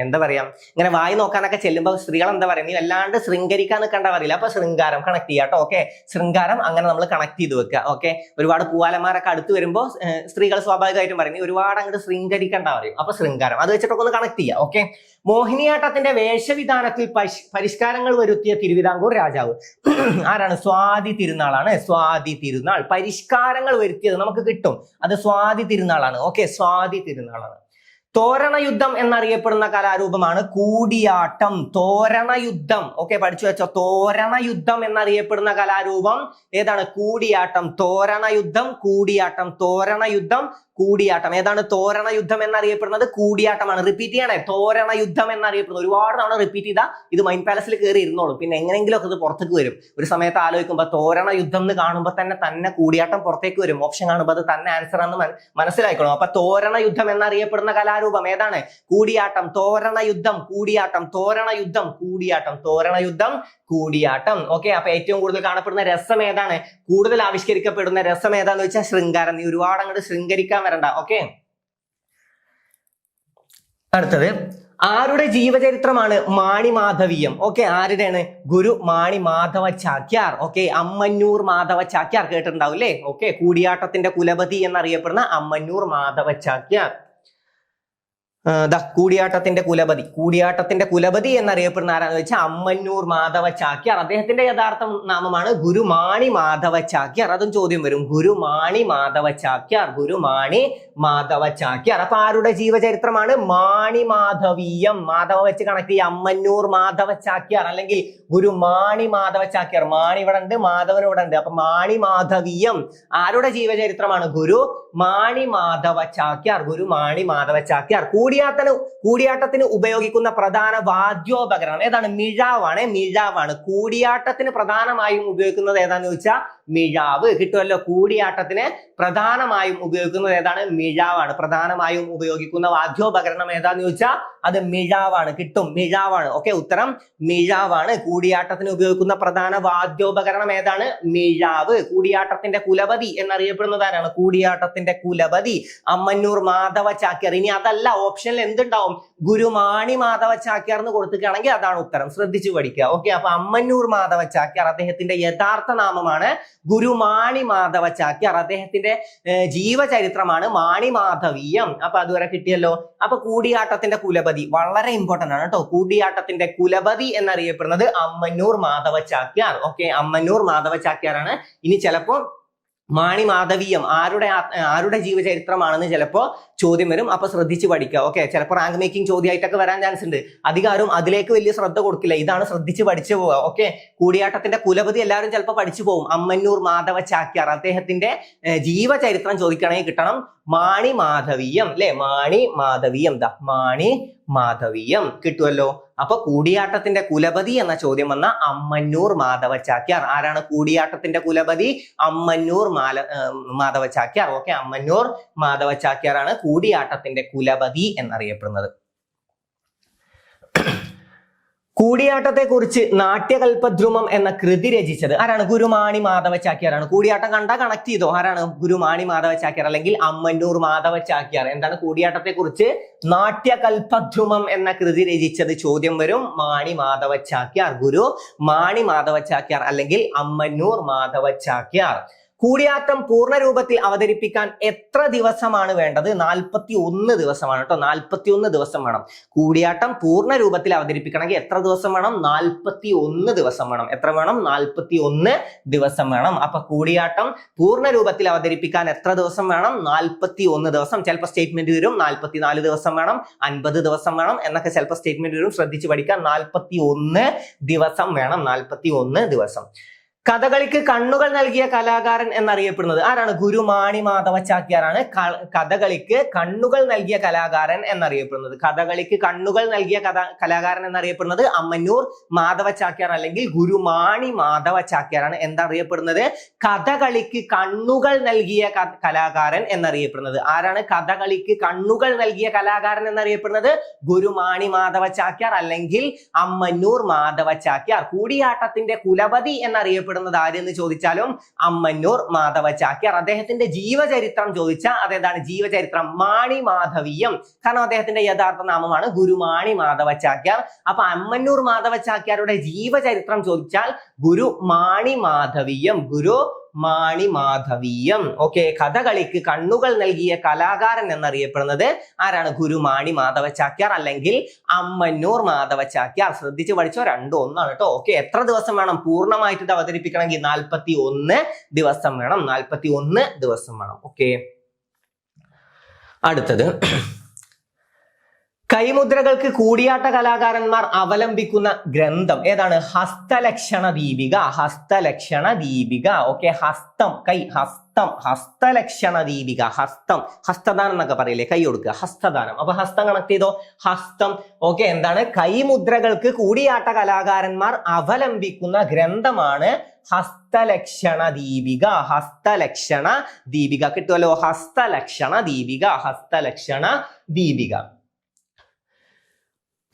എന്താ പറയാ ഇങ്ങനെ വായി നോക്കാനൊക്കെ ചെല്ലുമ്പോൾ സ്ത്രീകൾ എന്താ പറയാ, നീ വല്ലാണ്ട് ശൃംഗരിക്കാൻ നിൽക്കണ്ട പറയില്ല. അപ്പൊ ശൃംഗാരം കണക്ട് ചെയ്യാട്ടോ. ഓക്കെ, ശൃംഗാരം അങ്ങനെ നമ്മൾ കണക്ട് ചെയ്ത് വെക്കുക. ഓക്കെ, ഒരുപാട് പൂവാലന്മാരൊക്കെ അടുത്ത് വരുമ്പോൾ സ്ത്രീകൾ സ്വാഭാവികമായിട്ടും പറയും നീ ഒരുപാട് അങ്ങോട്ട് ശൃംഗരിക്കണ്ട പറയും. അപ്പൊ ശൃംഗാരം അത് വെച്ചിട്ടൊക്കെ ഒന്ന് കണക്ട് ചെയ്യാം. ഓക്കെ, മോഹിനിയാട്ടത്തിന്റെ വേഷവിധാനത്തിൽ പരിഷ്കാരങ്ങൾ വരുത്തിയ തിരുവിതാംകൂർ രാജാവ് ആരാണ്? സ്വാതി തിരുനാളാണ്. സ്വാതി തിരുനാൾ പരിഷ്കാരങ്ങൾ വരുത്തിയത് നമുക്ക് കിട്ടും, അത് സ്വാതി തിരുനാളാണ്. ഓക്കെ, സ്വാതി തിരുനാളാണ്. തോരണയുദ്ധം എന്നറിയപ്പെടുന്ന കലാരൂപമാണ് കൂടിയാട്ടം. തോരണയുദ്ധം, ഓക്കെ പഠിച്ചു വെച്ചോ. തോരണയുദ്ധം എന്നറിയപ്പെടുന്ന കലാരൂപം ഏതാണ്? കൂടിയാട്ടം. തോരണയുദ്ധം, കൂടിയാട്ടം. തോരണയുദ്ധം, കൂടിയാട്ടം. ഏതാണ് തോരണയുദ്ധം എന്നറിയപ്പെടുന്നത്? കൂടിയാട്ടമാണ്. റിപ്പീറ്റ് ചെയ്യണേ, തോരണയുദ്ധം എന്നറിയപ്പെടുന്നത്. ഒരുപാട് തവണ റിപ്പീറ്റ് ചെയ്താൽ ഇത് മൈൻഡ് പാലസിൽ കയറി ഇരുന്നോളും, പിന്നെ എങ്ങനെയെങ്കിലും ഒക്കെ ഇത് പുറത്തേക്ക് വരും. ഒരു സമയത്ത് ആലോചിക്കുമ്പോൾ തോരണയുദ്ധം എന്ന് കാണുമ്പോൾ തന്നെ കൂടിയാട്ടം പുറത്തേക്ക് വരും. ഓപ്ഷൻ കാണുമ്പോൾ അത് തന്നെ ആൻസർ ആണെന്ന് മനസ്സിലാക്കണം. അപ്പൊ തോരണയുദ്ധം എന്നറിയപ്പെടുന്ന കലാരൂപം ഏതാണ്? കൂടിയാട്ടം. തോരണയുദ്ധം, കൂടിയാട്ടം. തോരണയുദ്ധം, കൂടിയാട്ടം. തോരണയുദ്ധം, കൂടിയാട്ടം. ഓക്കെ, അപ്പൊ ഏറ്റവും കൂടുതൽ കാണപ്പെടുന്ന രസം ഏതാണ്? കൂടുതൽ ആവിഷ്കരിക്കപ്പെടുന്ന രസം ഏതാന്ന് വെച്ചാൽ ശൃംഗാരം. നീ ഒരുപാട് അങ്ങോട്ട് ശൃംഗരിക്കാൻ വരണ്ട. ഓക്കെ, അടുത്തത് ആരുടെ ജീവചരിത്രമാണ് മാണിമാധവീയം? ഓക്കെ, ആരുടെയാണ്? ഗുരു മാണി മാധവ ചാക്യാർ. ഓക്കെ, അമ്മന്നൂർ മാധവ ചാക്യാർ കേട്ടിട്ടുണ്ടാവും അല്ലേ? ഓക്കെ, കൂടിയാട്ടത്തിന്റെ കുലപതി എന്നറിയപ്പെടുന്ന അമ്മന്നൂർ മാധവ ചാക്യാർ. കൂടിയാട്ടത്തിന്റെ കുലപതി. കൂടിയാട്ടത്തിന്റെ കുലപതി എന്നറിയപ്പെടുന്ന ആരാന്ന് വെച്ചാൽ അമ്മന്നൂർ മാധവ ചാക്യാർ. അദ്ദേഹത്തിന്റെ യഥാർത്ഥ നാമമാണ് ഗുരുമാണി മാധവ ചാക്യാർ. അതും ചോദ്യം വരും. ഗുരുമാണി മാധവ ചാക്യാർ. ഗുരുമാണി മാധവ ചാക്യാർ. അപ്പൊ ആരുടെ ജീവചരിത്രമാണ്? മാണി മാധവീയം. മാധവ വെച്ച് കണക്ട് ചെയ്യുക. അമ്മന്നൂർ മാധവ ചാക്യാർ അല്ലെങ്കിൽ ഗുരുമാണി മാധവ ചാക്യാർ. മാണി ഇവിടെ ഉണ്ട്, മാധവൻ ഇവിടെ ഉണ്ട്. അപ്പൊ മാണി മാധവീയം ആരുടെ ജീവചരിത്രമാണ്? ഗുരു മാണി മാധവ ചാക്യാർ. ഗുരുമാണി മാധവ ചാക്യാർ. കൂടിയാട്ടത്തിന് ഉപയോഗിക്കുന്ന പ്രധാന വാദ്യോപകരണം ഏതാണ്? മിഴാവാണ്. മിഴാവാണ്. കൂടിയാട്ടത്തിന് പ്രധാനമായും ഉപയോഗിക്കുന്നത് ഏതാന്ന് ചോദിച്ചാൽ മിഴാവ്. കിട്ടുമല്ലോ. കൂടിയാട്ടത്തിന് പ്രധാനമായും ഉപയോഗിക്കുന്നത് ഏതാണ്? മിഴാവാണ്. പ്രധാനമായും ഉപയോഗിക്കുന്ന വാദ്യോപകരണം ഏതാന്ന് ചോദിച്ചാൽ അത് മിഴാവാണ്. കിട്ടും, മിഴാവാണ്. ഓക്കെ, ഉത്തരം മിഴാവാണ്. കൂടിയാട്ടത്തിന് ഉപയോഗിക്കുന്ന പ്രധാന വാദ്യോപകരണം ഏതാണ്? മിഴാവ്. കൂടിയാട്ടത്തിന്റെ കുലപതി എന്നറിയപ്പെടുന്നത് ആരാണ്? കൂടിയാട്ടത്തിന്റെ കുലപതി അമ്മന്നൂർ മാധവ ചാക്യാർ. ഇനി അതല്ല, ഓപ്ഷനിൽ എന്തുണ്ടാവും? ഗുരുമാണി മാധവ ചാക്യാർ എന്ന് കൊടുക്കുകയാണെങ്കിൽ അതാണ് ഉത്തരം. ശ്രദ്ധിച്ചു പഠിക്കുക. ഓക്കെ, അപ്പൊ അമ്മന്നൂർ മാധവ ചാക്യാർ അദ്ദേഹത്തിന്റെ യഥാർത്ഥ നാമമാണ് ഗുരുമാണി മാധവ ചാക്യാർ. അദ്ദേഹത്തിന്റെ ജീവചരിത്രമാണ് മാണിമാധവീയം. അപ്പൊ അതുവരെ കിട്ടിയല്ലോ. അപ്പൊ കൂടിയാട്ടത്തിന്റെ കുലപതി വളരെ ഇമ്പോർട്ടന്റ് ആണ് കേട്ടോ. കൂടിയാട്ടത്തിന്റെ കുലപതി എന്നറിയപ്പെടുന്നത് അമ്മന്നൂർ മാധവ ചാക്യാർ. ഓക്കെ, അമ്മന്നൂർ മാധവ ചാക്യാറാണ്. ഇനി ചിലപ്പോ മാണിമാധവീയം ആരുടെ ജീവചരിത്രമാണെന്ന് ചിലപ്പോ ചോദ്യം വരും. അപ്പൊ ശ്രദ്ധിച്ച് പഠിക്കുക. ഓക്കെ, ചിലപ്പോൾ റാങ്ക് മേക്കിംഗ് ചോദ്യമായിട്ടൊക്കെ വരാൻ ചാൻസ് ഉണ്ട്. അധികാരം അതിലേക്ക് വലിയ ശ്രദ്ധ കൊടുക്കില്ല. ഇതാണ് ശ്രദ്ധിച്ച് പഠിച്ചു പോവുക. ഓക്കെ, കൂടിയാട്ടത്തിന്റെ കുലപതി എല്ലാവരും ചിലപ്പോൾ പഠിച്ചു പോകും. അമ്മന്നൂർ മാധവ ചാക്യാർ അദ്ദേഹത്തിന്റെ ജീവചരിത്രം ചോദിക്കണമെങ്കിൽ കിട്ടണം മാണിമാധവീയം അല്ലെ? മാണിമാധവീയം. മാണിമാധവീയം കിട്ടുമല്ലോ. അപ്പൊ കൂടിയാട്ടത്തിന്റെ കുലപതി എന്ന ചോദ്യം വന്ന അമ്മന്നൂർ മാധവ ചാക്യാർ. ആരാണ് കൂടിയാട്ടത്തിന്റെ കുലപതി? അമ്മന്നൂർ മാധവ ചാക്യാർ. ഓക്കെ, അമ്മന്നൂർ മാധവ ചാക്യാർ ആണ് കൂടിയാട്ടത്തിന്റെ കുലപതി എന്നറിയപ്പെടുന്നത്. കൂടിയാട്ടത്തെ കുറിച്ച് നാട്യകൽപദ്രുമം എന്ന കൃതി രചിച്ചത് ആരാണ്? ഗുരുമാണി മാധവ ചാക്യാറാണ്. കൂടിയാട്ടം കണ്ടാ കണക്ട് ചെയ്തോ. ആരാണ്? ഗുരുമാണി മാധവ ചാക്യാർ അല്ലെങ്കിൽ അമ്മന്നൂർ മാധവ ചാക്യാർ. എന്താണ് കൂടിയാട്ടത്തെ കുറിച്ച് നാട്യകൽപദ്രുമം എന്ന കൃതി രചിച്ചത്? ചോദ്യം വരും. മാണി മാധവ ചാക്യാർ. ഗുരു മാണി മാധവ ചാക്യാർ അല്ലെങ്കിൽ അമ്മന്നൂർ മാധവ ചാക്യാർ. കൂടിയാട്ടം പൂർണ്ണ രൂപത്തിൽ അവതരിപ്പിക്കാൻ എത്ര ദിവസമാണ് വേണ്ടത്? 41 ദിവസമാണ് കേട്ടോ. 41 ദിവസം വേണം. കൂടിയാട്ടം പൂർണ്ണ രൂപത്തിൽ അവതരിപ്പിക്കണമെങ്കിൽ എത്ര ദിവസം വേണം? 41 ദിവസം വേണം. എത്ര വേണം? 41 ദിവസം വേണം. അപ്പൊ കൂടിയാട്ടം പൂർണ്ണ രൂപത്തിൽ അവതരിപ്പിക്കാൻ എത്ര ദിവസം വേണം? 41 ദിവസം. ചിലപ്പോൾ സ്റ്റേറ്റ്മെന്റ് വരും 44 ദിവസം വേണം, 50 ദിവസം വേണം എന്നൊക്കെ ചിലപ്പോൾ സ്റ്റേറ്റ്മെന്റ് വരും. ശ്രദ്ധിച്ച് പഠിക്കാം. 41 ദിവസം വേണം. 41 ദിവസം. കഥകളിക്ക് കണ്ണുകൾ നൽകിയ കലാകാരൻ എന്നറിയപ്പെടുന്നത് ആരാണ്? ഗുരുമാണി മാധവ ചാക്യാറാണ് കഥകളിക്ക് കണ്ണുകൾ നൽകിയ കലാകാരൻ എന്നറിയപ്പെടുന്നത്. കഥകളിക്ക് കണ്ണുകൾ നൽകിയ കലാകാരൻ എന്നറിയപ്പെടുന്നത് അമ്മന്നൂർ മാധവ ചാക്യാർ അല്ലെങ്കിൽ ഗുരുമാണി മാധവ ചാക്യാറാണ്. എന്തറിയപ്പെടുന്നത്? കഥകളിക്ക് കണ്ണുകൾ നൽകിയ കലാകാരൻ എന്നറിയപ്പെടുന്നത് ആരാണ്? കഥകളിക്ക് കണ്ണുകൾ നൽകിയ കലാകാരൻ എന്നറിയപ്പെടുന്നത് ഗുരുമാണി മാധവ ചാക്യാർ അല്ലെങ്കിൽ അമ്മന്നൂർ മാധവ ചാക്യാർ. കൂടിയാട്ടത്തിന്റെ കുലപതി എന്നറിയപ്പെടുന്നത് ആരെന്ന് ചോദിച്ചാലും അമ്മന്നൂർ മാധവ ചാക്യാർ. അദ്ദേഹത്തിന്റെ ജീവചരിത്രം ചോദിച്ചാൽ അതേതാണ്? ജീവചരിത്രം മാണി മാധവീയം. കാരണം അദ്ദേഹത്തിന്റെ യഥാർത്ഥ നാമമാണ് ഗുരുമാണി മാധവ ചാക്യാർ. അപ്പൊ അമ്മന്നൂർ മാധവ ചാക്യാരുടെ ജീവചരിത്രം ചോദിച്ചാൽ ഗുരുമാണി മാധവീയം. മാണി മാധവീയം. ഓക്കെ. കഥകളിക്ക് കണ്ണുകൾ നൽകിയ കലാകാരൻ എന്നറിയപ്പെടുന്നത് ആരാണ്? ഗുരുമാണി മാധവ ചാക്യാർ അല്ലെങ്കിൽ അമ്മന്നൂർ മാധവ ചാക്യാർ. ശ്രദ്ധിച്ച് പഠിച്ചോ, രണ്ടും ഒന്നാണ് കേട്ടോ. ഓക്കെ. എത്ര ദിവസം വേണം പൂർണ്ണമായിട്ട് ഇത് അവതരിപ്പിക്കണമെങ്കിൽ? 41 ദിവസം വേണം. 41 ദിവസം വേണം. ഓക്കെ. അടുത്തത് കൈമുദ്രകൾക്ക് കൂടിയാട്ട കലാകാരന്മാർ അവലംബിക്കുന്ന ഗ്രന്ഥം ഏതാണ്? ഹസ്തലക്ഷണ ദീപിക. ഹസ്തലക്ഷണ ദീപിക. ഓക്കെ. ഹസ്തം, കൈ, ഹസ്തം, ഹസ്തലക്ഷണ ദീപിക. ഹസ്തം, ഹസ്തദാനം എന്നൊക്കെ പറയില്ലേ, കൈ കൊടുക്കുക, ഹസ്തദാനം. അപ്പൊ ഹസ്തം കണക്ട് ചെയ്തോ, ഹസ്തം. ഓക്കെ. എന്താണ്? കൈമുദ്രകൾക്ക് കൂടിയാട്ട കലാകാരന്മാർ അവലംബിക്കുന്ന ഗ്രന്ഥമാണ് ഹസ്തലക്ഷണ ദീപിക. ഹസ്തലക്ഷണ ദീപിക കിട്ടുമല്ലോ. ഹസ്തലക്ഷണ ദീപിക. ഹസ്തലക്ഷണ ദീപിക.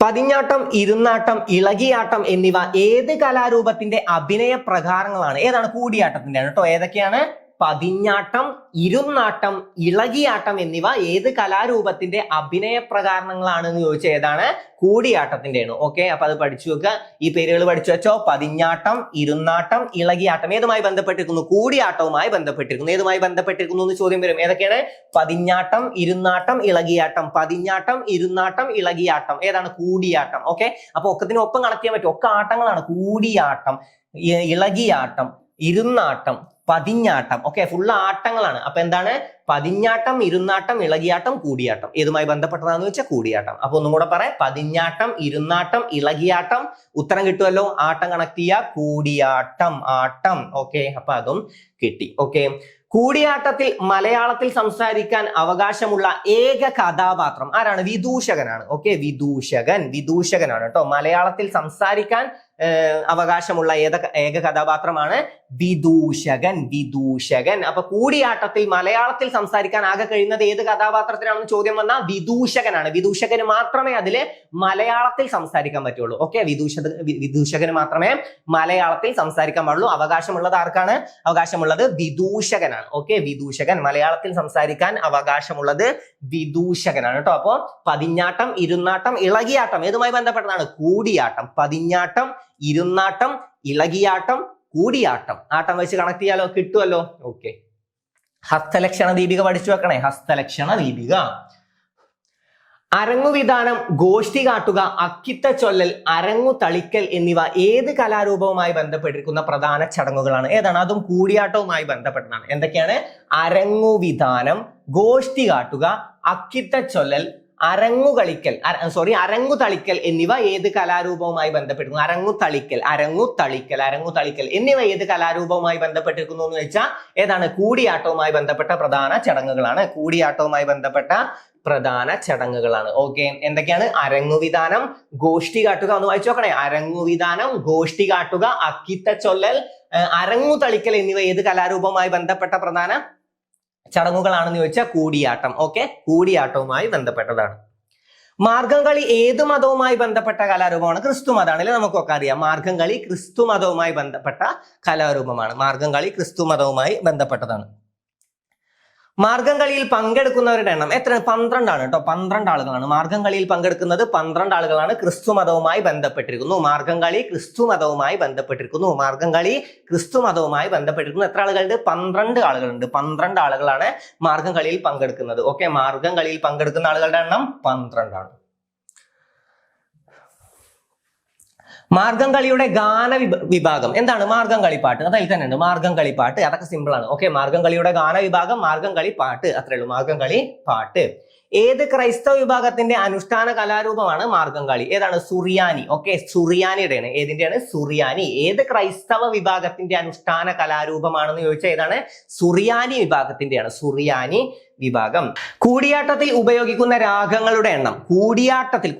പതിഞ്ഞാട്ടം, ഇരുന്നാട്ടം, ഇളകിയാട്ടം എന്നിവ ഏത് കലാരൂപത്തിന്റെ അഭിനയ പ്രകാരങ്ങളാണ്? ഏതാണ്? കൂടിയാട്ടത്തിന്റെ ആണ് കേട്ടോ. ഏതൊക്കെയാണ്? പതിഞ്ഞാട്ടം, ഇരുന്നാട്ടം, ഇളകിയാട്ടം എന്നിവ ഏത് കലാരൂപത്തിന്റെ അഭിനയ പ്രകാരങ്ങളാണെന്ന് ചോദിച്ചാൽ ഏതാണ്? കൂടിയാട്ടത്തിന്റെയാണ്. ഓക്കെ. അപ്പൊ അത് പഠിച്ചു വെക്കുക. ഈ പേരുകൾ പഠിച്ചു വെച്ചോ. പതിഞ്ഞാട്ടം, ഇരുന്നാട്ടം, ഇളകിയാട്ടം ഏതുമായി ബന്ധപ്പെട്ടിരിക്കുന്നു? കൂടിയാട്ടവുമായി ബന്ധപ്പെട്ടിരിക്കുന്നു. ഏതുമായി ബന്ധപ്പെട്ടിരിക്കുന്നു എന്ന് ചോദ്യം വരും. ഏതൊക്കെയാണ്? പതിഞ്ഞാട്ടം, ഇരുന്നാട്ടം, ഇളകിയാട്ടം. പതിഞ്ഞാട്ടം, ഇരുന്നാട്ടം, ഇളകിയാട്ടം ഏതാണ്? കൂടിയാട്ടം. ഓക്കെ. അപ്പൊ ഒക്കത്തിന് ഒപ്പം കണക്ട് ചെയ്യാൻ പറ്റും. ഒക്കെ ആട്ടങ്ങളാണ്. കൂടിയാട്ടം, ഇളകിയാട്ടം, ഇരുന്നാട്ടം, പതിഞ്ഞാട്ടം. ഓക്കെ. ഫുള്ള് ആട്ടങ്ങളാണ്. അപ്പൊ എന്താണ്? പതിഞ്ഞാട്ടം, ഇരുന്നാട്ടം, ഇളകിയാട്ടം, കൂടിയാട്ടം. ഏതുമായി ബന്ധപ്പെട്ടതാന്ന് വെച്ചാൽ കൂടിയാട്ടം. അപ്പൊ ഒന്നും കൂടെ പറയാം. പതിഞ്ഞാട്ടം, ഇരുന്നാട്ടം, ഇളകിയാട്ടം. ഉത്തരം കിട്ടുമല്ലോ. ആട്ടം കണക്ട് ചെയ്യുക. കൂടിയാട്ടം, ആട്ടം. ഓക്കെ. അപ്പൊ അതും കിട്ടി. ഓക്കെ. കൂടിയാട്ടത്തിൽ മലയാളത്തിൽ സംസാരിക്കാൻ അവകാശമുള്ള ഏക കഥാപാത്രം ആരാണ്? വിദൂഷകനാണ്. ഓക്കെ. വിദൂഷകനാണ് കേട്ടോ. മലയാളത്തിൽ സംസാരിക്കാൻ അവകാശമുള്ള ഏക കഥാപാത്രമാണ് വിദൂഷകൻ. അപ്പൊ കൂടിയാട്ടത്തിൽ മലയാളത്തിൽ സംസാരിക്കാൻ ആകെ കഴിയുന്നത് ഏത് കഥാപാത്രത്തിനാണെന്ന് ചോദ്യം വന്നാൽ വിദൂഷകനാണ്. വിദൂഷകന് മാത്രമേ അതില് മലയാളത്തിൽ സംസാരിക്കാൻ പറ്റുള്ളൂ. ഓക്കെ. വിദൂഷകന് മാത്രമേ മലയാളത്തിൽ സംസാരിക്കാൻ പാടുള്ളൂ. അവകാശമുള്ളത് ആർക്കാണ്? അവകാശമുള്ളത് വിദൂഷകനാണ്. ഓക്കെ. വിദൂഷകൻ. മലയാളത്തിൽ സംസാരിക്കാൻ അവകാശമുള്ളത് വിദൂഷകനാണ് കേട്ടോ. അപ്പോ പതിഞ്ഞാട്ടം, ഇരുന്നാട്ടം, ഇളകിയാട്ടം ഏതുമായി ബന്ധപ്പെട്ടതാണ്? കൂടിയാട്ടം. പതിഞ്ഞാട്ടം, ഇരുന്നാട്ടം, ഇളകിയാട്ടം, കൂടിയാട്ടം. ആട്ടം വെച്ച് കണക്ട് ചെയ്യാലോ. കിട്ടുമല്ലോ. ഓക്കെ. ഹസ്തലക്ഷണ ദീപിക പഠിച്ചു വെക്കണേ. ഹസ്തലക്ഷണ ദീപിക. അരങ്ങുവിധാനം, ഗോഷ്ഠി കാട്ടുക, അക്കിത്ത ചൊല്ലൽ, അരങ്ങു തളിക്കൽ എന്നിവ ഏത് കലാരൂപവുമായി ബന്ധപ്പെട്ടിരിക്കുന്ന പ്രധാന ചടങ്ങുകളാണ്? ഏതാണ്? അതും കൂടിയാട്ടവുമായി ബന്ധപ്പെട്ടതാണ്. എന്തൊക്കെയാണ്? അരങ്ങുവിധാനം, ഗോഷ്ഠി കാട്ടുക, അക്കിത്ത ചൊല്ലൽ, അരങ്ങു തളിക്കൽ എന്നിവ ഏത് കലാരൂപവുമായി ബന്ധപ്പെട്ടിരിക്കുന്നു? അരങ്ങു തളിക്കൽ എന്നിവ ഏത് കലാരൂപവുമായി ബന്ധപ്പെട്ടിരിക്കുന്നു എന്ന് വെച്ചാൽ ഏതാണ്? കൂടിയാട്ടവുമായി ബന്ധപ്പെട്ട പ്രധാന ചടങ്ങുകളാണ്. കൂടിയാട്ടവുമായി ബന്ധപ്പെട്ട പ്രധാന ചടങ്ങുകളാണ്. ഓക്കെ. എന്തൊക്കെയാണ്? അരങ്ങുവിധാനം, ഗോഷ്ഠി കാട്ടുക. ഒന്ന് വായിച്ചു നോക്കണേ. അരങ്ങുവിധാനം, ഗോഷ്ഠി കാട്ടുക, അക്കിത്ത ചൊല്ലൽ, അരങ്ങു തളിക്കൽ എന്നിവ ഏത് കലാരൂപവുമായി ബന്ധപ്പെട്ട പ്രധാന ചടങ്ങുകളാണെന്ന് ചോദിച്ചാൽ കൂടിയാട്ടം. ഓക്കെ. കൂടിയാട്ടവുമായി ബന്ധപ്പെട്ടതാണ്. മാർഗംകളി ഏത് മതവുമായി ബന്ധപ്പെട്ട കലാരൂപമാണ്? ക്രിസ്തു മതമാണ് അല്ലെ? നമുക്കൊക്കെ അറിയാം. മാർഗംകളി ക്രിസ്തു മതവുമായി ബന്ധപ്പെട്ട കലാരൂപമാണ്. മാർഗംകളി ക്രിസ്തു മതവുമായി ബന്ധപ്പെട്ടതാണ്. മാർഗംകളിയിൽ പങ്കെടുക്കുന്നവരുടെ എണ്ണം എത്ര? 12 ആണ് കേട്ടോ. 12 ആളുകളാണ് മാർഗംകളിയിൽ പങ്കെടുക്കുന്നത്. 12 ആളുകളാണ്. ക്രിസ്തു മതവുമായി ബന്ധപ്പെട്ടിരിക്കുന്നു. മാർഗംകളി ക്രിസ്തു മതവുമായി ബന്ധപ്പെട്ടിരിക്കുന്നു. മാർഗംകളി ക്രിസ്തു മതവുമായി ബന്ധപ്പെട്ടിരിക്കുന്നു. എത്ര ആളുകളുണ്ട്? 12 ആളുകളുണ്ട്. 12 ആളുകളാണ് മാർഗംകളിയിൽ പങ്കെടുക്കുന്നത്. ഓക്കെ. മാർഗംകളിയിൽ പങ്കെടുക്കുന്ന ആളുകളുടെ എണ്ണം 12 ആണ്. മാർഗംകളിയുടെ ഗാന വിഭാഗം എന്താണ്? മാർഗംകളിപ്പാട്ട്. അതിൽ തന്നെ ഉണ്ട് മാർഗംകളിപ്പാട്ട്. അതൊക്കെ സിമ്പിൾ ആണ്. ഓക്കെ. മാർഗംകളിയുടെ ഗാന വിഭാഗം മാർഗംകളിപ്പാട്ട്. അത്രേ ഉള്ളൂ. മാർഗംകളി പാട്ട്. ഏത് ക്രൈസ്തവ വിഭാഗത്തിന്റെ അനുഷ്ഠാന കലാരൂപമാണ് മാർഗംകളി? ഏതാണ്? സുറിയാനി. ഓക്കെ, സുറിയാനിയുടെയാണ്. ഏതിന്റെയാണ്? സുറിയാനി. ഏത് ക്രൈസ്തവ വിഭാഗത്തിന്റെ അനുഷ്ഠാന കലാരൂപമാണെന്ന് ചോദിച്ചാൽ ഏതാണ്? സുറിയാനി വിഭാഗത്തിന്റെയാണ്. സുറിയാനി വിഭാഗം. കൂടിയാട്ടത്തിൽ ഉപയോഗിക്കുന്ന രാഗങ്ങളുടെ എണ്ണം, കൂടിയാട്ടത്തിൽ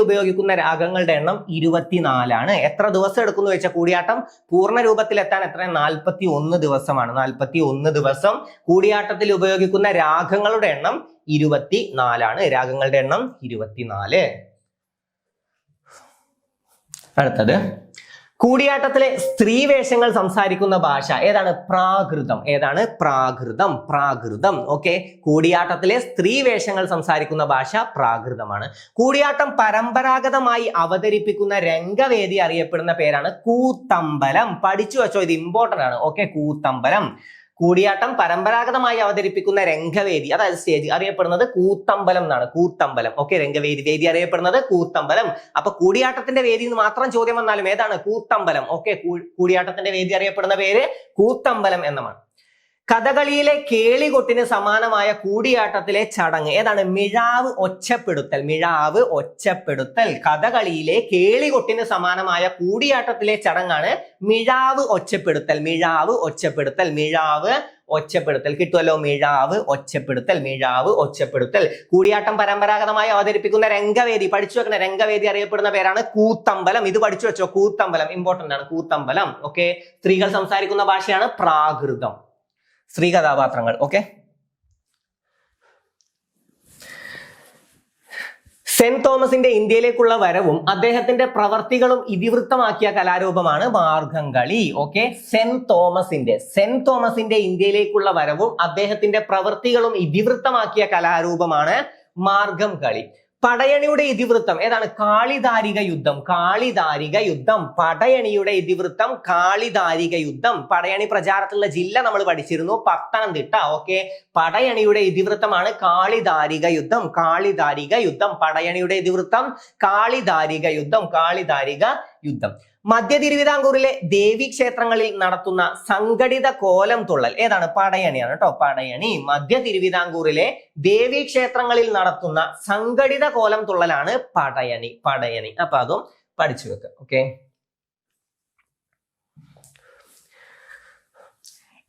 ഉപയോഗിക്കുന്ന രാഗങ്ങളുടെ എണ്ണം 24 എത്ര ദിവസം എടുക്കുന്നു വെച്ചാൽ കൂടിയാട്ടം പൂർണ്ണ രൂപത്തിലെത്താൻ എത്ര? 41 ദിവസമാണ്. 41 ദിവസം. കൂടിയാട്ടത്തിൽ ഉപയോഗിക്കുന്ന രാഗങ്ങളുടെ എണ്ണം 24. രാഗങ്ങളുടെ എണ്ണം 24. അടുത്തത്, കൂടിയാട്ടത്തിലെ സ്ത്രീ വേഷങ്ങൾ സംസാരിക്കുന്ന ഭാഷ ഏതാണ്? പ്രാകൃതം. ഏതാണ്? പ്രാകൃതം. ഓക്കെ, കൂടിയാട്ടത്തിലെ സ്ത്രീ വേഷങ്ങൾ സംസാരിക്കുന്ന ഭാഷ പ്രാകൃതമാണ്. കൂടിയാട്ടം പരമ്പരാഗതമായി അവതരിപ്പിക്കുന്ന രംഗവേദി അറിയപ്പെടുന്ന പേരാണ് കൂത്തമ്പലം. പഠിച്ചു വെച്ചോ, ഇത് ഇമ്പോർട്ടന്റ് ആണ്. ഓക്കെ, കൂത്തമ്പലം. കൂടിയാട്ടം പരമ്പരാഗതമായി അവതരിപ്പിക്കുന്ന രംഗവേദി, അതായത് സ്റ്റേജ്, അറിയപ്പെടുന്നത് കൂത്തമ്പലം എന്നാണ്. കൂത്തമ്പലം. ഓക്കെ, വേദി അറിയപ്പെടുന്നത് കൂത്തമ്പലം. അപ്പൊ കൂടിയാട്ടത്തിന്റെ വേദി എന്ന് മാത്രം ചോദ്യം വന്നാലും ഏതാണ്? കൂത്തമ്പലം. ഓക്കെ, കൂടിയാട്ടത്തിന്റെ വേദി അറിയപ്പെടുന്ന പേര് കൂത്തമ്പലം എന്നതാണ്. കഥകളിയിലെ കേളികൊട്ടിന് സമാനമായ കൂടിയാട്ടത്തിലെ ചടങ്ങ് ഏതാണ്? മിഴാവ് ഒച്ചപ്പെടുത്തൽ. കഥകളിയിലെ കേളികൊട്ടിന് സമാനമായ കൂടിയാട്ടത്തിലെ ചടങ്ങാണ് മിഴാവ് ഒച്ചപ്പെടുത്തൽ. കിട്ടുമല്ലോ, മിഴാവ് ഒച്ചപ്പെടുത്തൽ. കൂടിയാട്ടം പരമ്പരാഗതമായി അവതരിപ്പിക്കുന്ന രംഗവേദി, പഠിച്ചു വെക്കണ രംഗവേദി അറിയപ്പെടുന്ന പേരാണ് കൂത്തമ്പലം. ഇത് പഠിച്ചു വെച്ചോ, കൂത്തമ്പലം ഇമ്പോർട്ടന്റ് ആണ്. കൂത്തമ്പലം. ഓക്കെ, സ്ത്രീകൾ സംസാരിക്കുന്ന ഭാഷയാണ് പ്രാകൃതം. സ്ത്രീ കഥാപാത്രങ്ങൾ. ഓക്കെ, സെന്റ് തോമസിന്റെ ഇന്ത്യയിലേക്കുള്ള വരവും അദ്ദേഹത്തിന്റെ പ്രവർത്തികളും ഇതിവൃത്തമാക്കിയ കലാരൂപമാണ് മാർഗംകളി. ഓക്കെ, സെന്റ് തോമസിന്റെ ഇന്ത്യയിലേക്കുള്ള വരവും അദ്ദേഹത്തിന്റെ പ്രവർത്തികളും ഇതിവൃത്തമാക്കിയ കലാരൂപമാണ് മാർഗംകളി. പടയണിയുടെ ഇതിവൃത്തം ഏതാണ്? കാളിദാരിക യുദ്ധം. പടയണിയുടെ ഇതിവൃത്തം കാളിദാരിക യുദ്ധം. പടയണി പ്രചാരത്തിലുള്ള ജില്ല നമ്മൾ പഠിച്ചിരുന്നു, പത്തനംതിട്ട. ഓക്കെ, പടയണിയുടെ ഇതിവൃത്തമാണ് കാളിദാരിക യുദ്ധം. പടയണിയുടെ ഇതിവൃത്തം കാളിദാരിക യുദ്ധം. മധ്യ തിരുവിതാംകൂറിലെ ദേവി ക്ഷേത്രങ്ങളിൽ നടത്തുന്ന സംഘടിത കോലം തുള്ളൽ ഏതാണ്? പടയണിയാണ് കേട്ടോ, പടയണി. മധ്യ തിരുവിതാംകൂറിലെ ദേവി ക്ഷേത്രങ്ങളിൽ നടത്തുന്ന സംഘടിത കോലം തുള്ളലാണ് പടയണി. അപ്പൊ അതും പഠിച്ചു വെക്കുക. ഓക്കെ,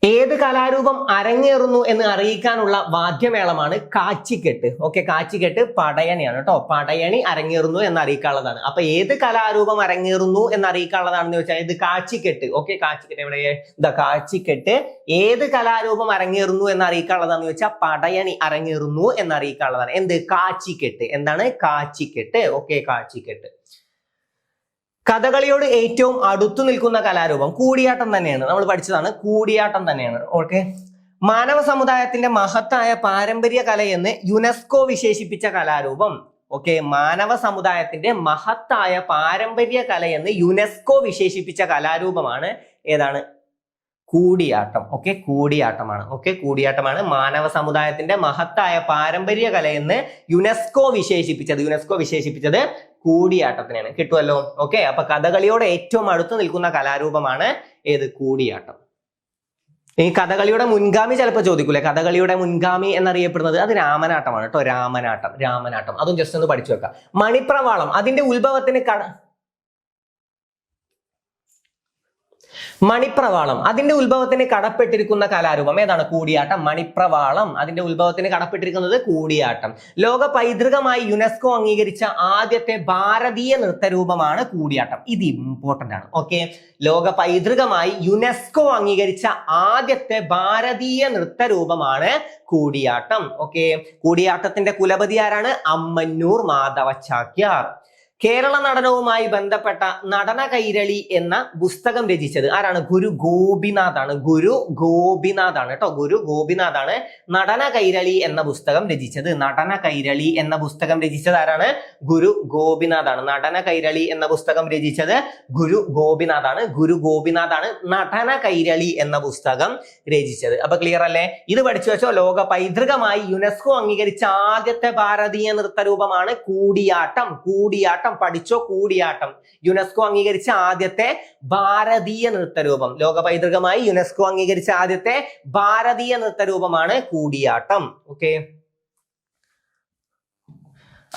ഏത് കലാരൂപം അരങ്ങേറുന്നു എന്ന് അറിയിക്കാനുള്ള വാദ്യമേളമാണ് കാച്ചിക്കെട്ട്. ഓക്കെ, കാച്ചിക്കെട്ട് പടയണിയാണ് കേട്ടോ. പടയണി അരങ്ങേറുന്നു എന്ന് അറിയിക്കാനുള്ളതാണ്. അപ്പൊ ഏത് കലാരൂപം അരങ്ങേറുന്നു എന്ന് അറിയിക്കാനുള്ളതാണെന്ന് ചോദിച്ചാൽ ഇത് കാച്ചിക്കെട്ട്. ഓക്കെ, കാച്ചിക്കെട്ട് എവിടെ? കാച്ചിക്കെട്ട് ഏത് കലാരൂപം അരങ്ങേറുന്നു എന്ന് അറിയിക്കാനുള്ളതാണെന്ന് ചോദിച്ചാൽ പടയണി അരങ്ങേറുന്നു എന്ന് അറിയിക്കാനുള്ളതാണ്. എന്ത്? കാച്ചിക്കെട്ട്. എന്താണ്? കാച്ചിക്കെട്ട്. ഓക്കെ, കാച്ചിക്കെട്ട്. കഥകളിയോട് ഏറ്റവും അടുത്തു നിൽക്കുന്ന കലാരൂപം കൂടിയാട്ടം തന്നെയാണ്. നമ്മൾ പഠിച്ചതാണ്, കൂടിയാട്ടം തന്നെയാണ്. ഓക്കെ, മാനവ സമുദായത്തിന്റെ മഹത്തായ പാരമ്പര്യ കലയെന്ന് യുനെസ്കോ വിശേഷിപ്പിച്ച കലാരൂപം. ഓക്കെ, മാനവ സമുദായത്തിന്റെ മഹത്തായ പാരമ്പര്യ കലയെന്ന് യുനെസ്കോ വിശേഷിപ്പിച്ച കലാരൂപമാണ് ഏതാണ്? കൂടിയാട്ടം. ഓക്കെ, കൂടിയാട്ടമാണ്. ഓക്കെ, കൂടിയാട്ടമാണ് മാനവ സമുദായത്തിന്റെ മഹത്തായ പാരമ്പര്യ കലയെന്ന് യുനെസ്കോ വിശേഷിപ്പിച്ചത് കൂടിയാട്ടത്തിനാണ്. കിട്ടുമല്ലോ. ഓക്കെ, അപ്പൊ കഥകളിയോട് ഏറ്റവും അടുത്ത് നിൽക്കുന്ന കലാരൂപമാണ് ഏത്? കൂടിയാട്ടം. ഈ കഥകളിയുടെ മുൻഗാമി ചിലപ്പോൾ ചോദിക്കൂലേ, കഥകളിയുടെ മുൻഗാമി എന്നറിയപ്പെടുന്നത് അത് രാമനാട്ടമാണ് കേട്ടോ. രാമനാട്ടം അതും ജസ്റ്റ് ഒന്ന് പഠിച്ചു വെക്കാം. മണിപ്രവാളം അതിന്റെ ഉത്ഭവത്തിന് കടപ്പെട്ടിരിക്കുന്ന കലാരൂപം ഏതാണ്? കൂടിയാട്ടം. മണിപ്രവാളം അതിന്റെ ഉത്ഭവത്തിന് കടപ്പെട്ടിരിക്കുന്നത് കൂടിയാട്ടം. ലോക പൈതൃകമായി യുനെസ്കോ അംഗീകരിച്ച ആദ്യത്തെ ഭാരതീയ നൃത്തരൂപമാണ് കൂടിയാട്ടം. ഇത് ഇമ്പോർട്ടന്റ് ആണ്. ഓക്കെ, ലോക പൈതൃകമായി യുനെസ്കോ അംഗീകരിച്ച ആദ്യത്തെ ഭാരതീയ നൃത്തരൂപമാണ് കൂടിയാട്ടം. ഓക്കെ, കൂടിയാട്ടത്തിന്റെ കുലപതി ആരാണ്? അമ്മന്നൂർ മാധവ ചാക്യാർ. കേരള നടനവുമായി ബന്ധപ്പെട്ട നടന കൈരളി എന്ന പുസ്തകം രചിച്ചത് ആരാണ്? ഗുരു ഗോപിനാഥാണ് കേട്ടോ. ഗുരു ഗോപിനാഥാണ് നടന കൈരളി എന്ന പുസ്തകം രചിച്ചത്. ആരാണ്? ഗുരു ഗോപിനാഥാണ്. നടന കൈരളി എന്ന പുസ്തകം രചിച്ചത് ഗുരു ഗോപിനാഥാണ് നടന കൈരളി എന്ന പുസ്തകം രചിച്ചത്. അപ്പൊ ക്ലിയർ അല്ലേ? ഇത് പഠിച്ചു വെച്ചോ. ലോക പൈതൃകമായി യുനെസ്കോ അംഗീകരിച്ച ആദ്യത്തെ ഭാരതീയ നൃത്തരൂപമാണ് കൂടിയാട്ടം. പഠിച്ചോ, കൂടിയാട്ടം. യുനെസ്കോ അംഗീകരിച്ച ആദ്യത്തെ ഭാരതീയ നൃത്തരൂപം. ലോക പൈതൃകമായി യുനെസ്കോ അംഗീകരിച്ച ആദ്യത്തെ ഭാരതീയ നൃത്തരൂപമാണ് കൂടിയാട്ടം. ഓക്കെ,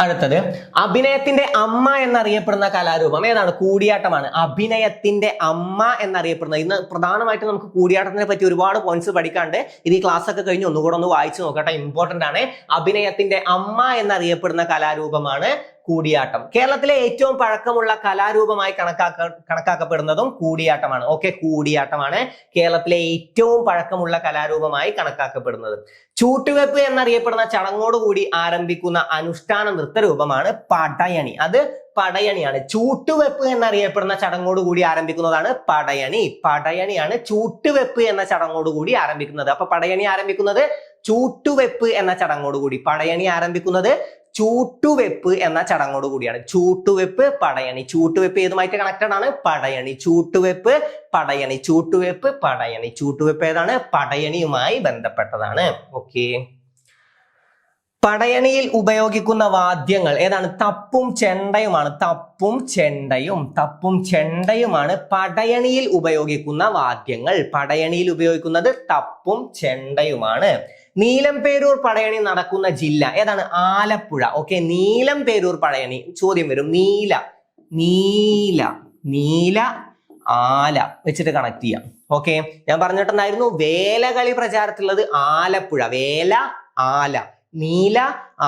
അടുത്തത് അഭിനയത്തിന്റെ അമ്മ എന്നറിയപ്പെടുന്ന കലാരൂപം ഏതാണ്? കൂടിയാട്ടമാണ്. അഭിനയത്തിന്റെ അമ്മ എന്നറിയപ്പെടുന്നത്. ഇന്ന് പ്രധാനമായിട്ടും നമുക്ക് കൂടിയാട്ടത്തിനെ പറ്റി ഒരുപാട് പോയിന്റ്സ് പഠിക്കാണ്ട്. ഇത് ഈ ക്ലാസ് ഒക്കെ കഴിഞ്ഞ് ഒന്നുകൂടെ ഒന്ന് വായിച്ചു നോക്കട്ടെ, ഇമ്പോർട്ടന്റ് ആണ്. അഭിനയത്തിന്റെ അമ്മ എന്നറിയപ്പെടുന്ന കലാരൂപമാണ് കൂടിയാട്ടം. കേരളത്തിലെ ഏറ്റവും പഴക്കമുള്ള കലാരൂപമായി കണക്കാക്കപ്പെടുന്നതും കൂടിയാട്ടമാണ്. ഓക്കെ, കൂടിയാട്ടമാണ് കേരളത്തിലെ ഏറ്റവും പഴക്കമുള്ള കലാരൂപമായി കണക്കാക്കപ്പെടുന്നത്. ചൂട്ടുവെപ്പ് എന്നറിയപ്പെടുന്ന ചടങ്ങോടുകൂടി ആരംഭിക്കുന്ന അനുഷ്ഠാന നൃത്തരൂപമാണ് പടയണി. അത് പടയണിയാണ്. ചൂട്ടുവെപ്പ് എന്നറിയപ്പെടുന്ന ചടങ്ങോടുകൂടി ആരംഭിക്കുന്നതാണ് പടയണി. പടയണിയാണ് ചൂട്ടുവെപ്പ് എന്ന ചടങ്ങോടുകൂടി ആരംഭിക്കുന്നത്. അപ്പൊ പടയണി ആരംഭിക്കുന്നത് ചൂട്ടുവെപ്പ് എന്ന ചടങ്ങോടുകൂടി. പടയണി ആരംഭിക്കുന്നത് ചൂട്ടുവെപ്പ് എന്ന ചടങ്ങോട് കൂടിയാണ്. ചൂട്ടുവെപ്പ്, പടയണി. ചൂട്ടുവെപ്പ് ഏതുമായിട്ട് കണക്റ്റഡ് ആണ്? പടയണി. ചൂട്ടുവെപ്പ്, പടയണി. ചൂട്ടുവെപ്പ്, പടയണി. ചൂട്ടുവെപ്പ് ഏതാണ്? പടയണിയുമായി ബന്ധപ്പെട്ടതാണ്. ഓക്കെ. പടയണിയിൽ ഉപയോഗിക്കുന്ന വാദ്യങ്ങൾ ഏതാണ്? തപ്പും ചെണ്ടയുമാണ്. തപ്പും ചെണ്ടയും. തപ്പും ചെണ്ടയുമാണ് പടയണിയിൽ ഉപയോഗിക്കുന്ന വാദ്യങ്ങൾ. പടയണിയിൽ ഉപയോഗിക്കുന്നത് തപ്പും ചെണ്ടയുമാണ്. നീലംപേരൂർ പടയണി നടക്കുന്ന ജില്ല ഏതാണ്? ആലപ്പുഴ. ഓക്കെ, നീലംപേരൂർ പടയണി ചോദ്യം വരും. നീല, നീല, നീല, ആല വെച്ചിട്ട് കണക്ട് ചെയ്യാം. ഓക്കെ, ഞാൻ പറഞ്ഞിട്ടുണ്ടായിരുന്നു വേലകളി പ്രചാരത്തിലുള്ളത് ആലപ്പുഴ. വേല, ആല, നീല,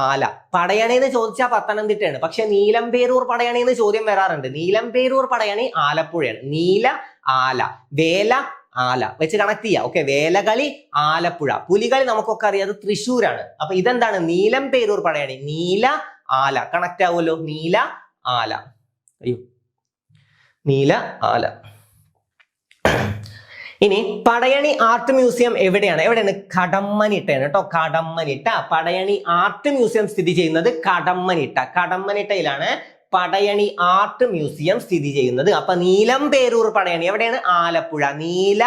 ആല. പടയണി എന്ന് ചോദിച്ചാൽ പത്തനംതിട്ടയാണ്. പക്ഷെ നീലംപേരൂർ പടയണി എന്ന് ചോദ്യം വരാറുണ്ട്. നീലംപേരൂർ പടയണി ആലപ്പുഴയാണ്. നീല, ആല, വേല, ആല വെച്ച് കണക്ട് ചെയ്യാം. ഓക്കെ, വേലകളി ആലപ്പുഴ. പുലികളി നമുക്കൊക്കെ അറിയാം, അത് തൃശ്ശൂരാണ്. അപ്പൊ ഇതെന്താണ്? നീലംപേരൂർ പടയണി. നീല, ആല കണക്ട് ആവുമല്ലോ. നീല, ആല. അയ്യോ, നീല, ആല. ഇനി പടയണി ആർട്ട് മ്യൂസിയം എവിടെയാണ്? എവിടെയാണ്? കടമ്മനിട്ടയാണ് കേട്ടോ. കടമ്മനിട്ട. പടയണി ആർട്ട് മ്യൂസിയം സ്ഥിതി ചെയ്യുന്നത് കടമ്മനിട്ട. കടമ്മനിട്ടയിലാണ് പടയണി ആർട്ട് മ്യൂസിയം സ്ഥിതി ചെയ്യുന്നത്. അപ്പൊ നീലംപേരൂർ പടയണി എവിടെയാണ്? ആലപ്പുഴ. നീല,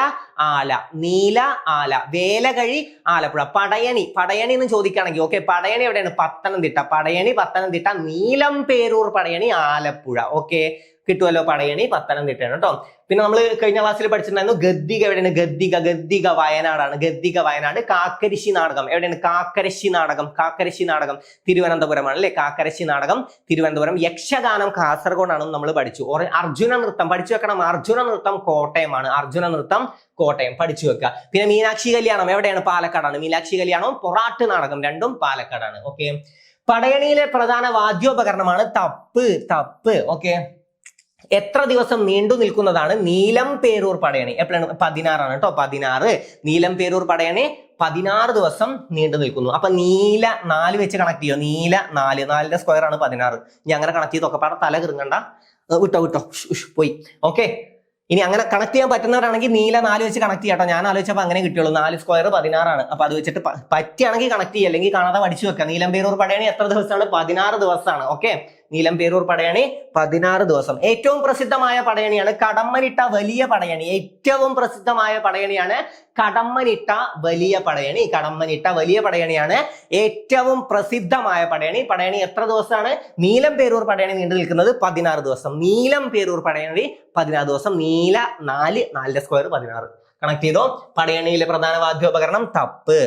ആല, നീല, ആല. വേലകഴി ആലപ്പുഴ. പടയണി, പടയണി എന്ന് ചോദിക്കുകയാണെങ്കിൽ ഓക്കെ, പടയണി എവിടെയാണ്? പത്തനംതിട്ട. പടയണി പത്തനംതിട്ട. നീലംപേരൂർ പടയണി ആലപ്പുഴ. ഓക്കെ, കിട്ടുമല്ലോ. പടയണി പത്തനംതിട്ടയാണ് കേട്ടോ. പിന്നെ നമ്മൾ കഴിഞ്ഞ ക്ലാസ്സിൽ പഠിച്ചിട്ടുണ്ടായിരുന്നു ഗദ്ദിക എവിടെയാണ്? ഗദ്ദിക, ഗദ്ദിക വയനാടാണ്. ഗദ്ദിക വയനാട്. കാക്കരശ്ശി നാടകം എവിടെയാണ്? കാക്കരശ്ശി നാടകം. കാക്കരശ്ശി നാടകം തിരുവനന്തപുരമാണ് അല്ലെ? കാക്കരശ്ശി നാടകം തിരുവനന്തപുരം. യക്ഷഗാനം കാസർഗോഡാണെന്ന് നമ്മൾ പഠിച്ചു. അർജുന നൃത്തം പഠിച്ചു വെക്കണം. അർജുന നൃത്തം കോട്ടയമാണ്. അർജുന നൃത്തം കോട്ടയം പഠിച്ചു വെക്കുക. പിന്നെ മീനാക്ഷി കല്യാണം എവിടെയാണ്? പാലക്കാടാണ്. മീനാക്ഷി കല്യാണവും പൊറാട്ട് നാടകം രണ്ടും പാലക്കാടാണ്. ഓക്കെ, പടയണിയിലെ പ്രധാന വാദ്യോപകരണമാണ് തപ്പ്. തപ്പ്. ഓക്കെ, എത്ര ദിവസം നീണ്ടു നിൽക്കുന്നതാണ് നീലംപേരൂർ പടയണി? എപ്പോഴാണ്? 16 കേട്ടോ. 16. നീലംപേരൂർ പടയണി 16 ദിവസം നീണ്ടു നിൽക്കുന്നു. അപ്പൊ നീല 4 വെച്ച് കണക്ട് ചെയ്യോ? നീല 4, 4ന്റെ സ്ക്വയർ ആണ് 16. ഇനി അങ്ങനെ കണക്ട് ചെയ്തൊക്കെ പാടെ തല കിറങ്ങണ്ട. വിട്ടോ വിട്ടോ, പോയി. ഓക്കെ, ഇനി അങ്ങനെ കണക്ട് ചെയ്യാൻ പറ്റുന്നവരാണെങ്കിൽ നീല 4 വെച്ച് കണക്ട് ചെയ്യാട്ടോ. ഞാൻ ആലോചിച്ചപ്പോൾ അങ്ങനെ കിട്ടിയുള്ളൂ. 4 സ്ക്വയർ 16 ആണ്. അപ്പൊ അത് വെച്ചിട്ട് പറ്റുകയാണെങ്കിൽ കണക്ട് ചെയ്യുക, അല്ലെങ്കിൽ കാണാതെ പഠിച്ചു വെക്കുക. നീലംപേരൂർ പടയണി എത്ര ദിവസമാണ്? 16 ദിവസമാണ്. ഓക്കെ, നീലംപേരൂർ പടയണി 16 ദിവസം. ഏറ്റവും പ്രസിദ്ധമായ പടയണിയാണ് കടമ്മനിട്ട വലിയ പടയണി. ഏറ്റവും പ്രസിദ്ധമായ പടയണിയാണ് കടമ്മനിട്ട വലിയ പടയണി. കടമ്മനിട്ട വലിയ പടയണിയാണ് ഏറ്റവും പ്രസിദ്ധമായ പടയണി. പടയണി എത്ര ദിവസമാണ്? നീലംപേരൂർ പടയണി നീണ്ടു നിൽക്കുന്നത് 16 ദിവസം. നീലംപേരൂർ പടയണി 16 ദിവസം. നീല 4, 4ന്റെ സ്ക്വയർ 16. കണക്ട് ചെയ്തോ? പടയണിയിലെ പ്രധാന വാദ്യോപകരണം തപ്പ്.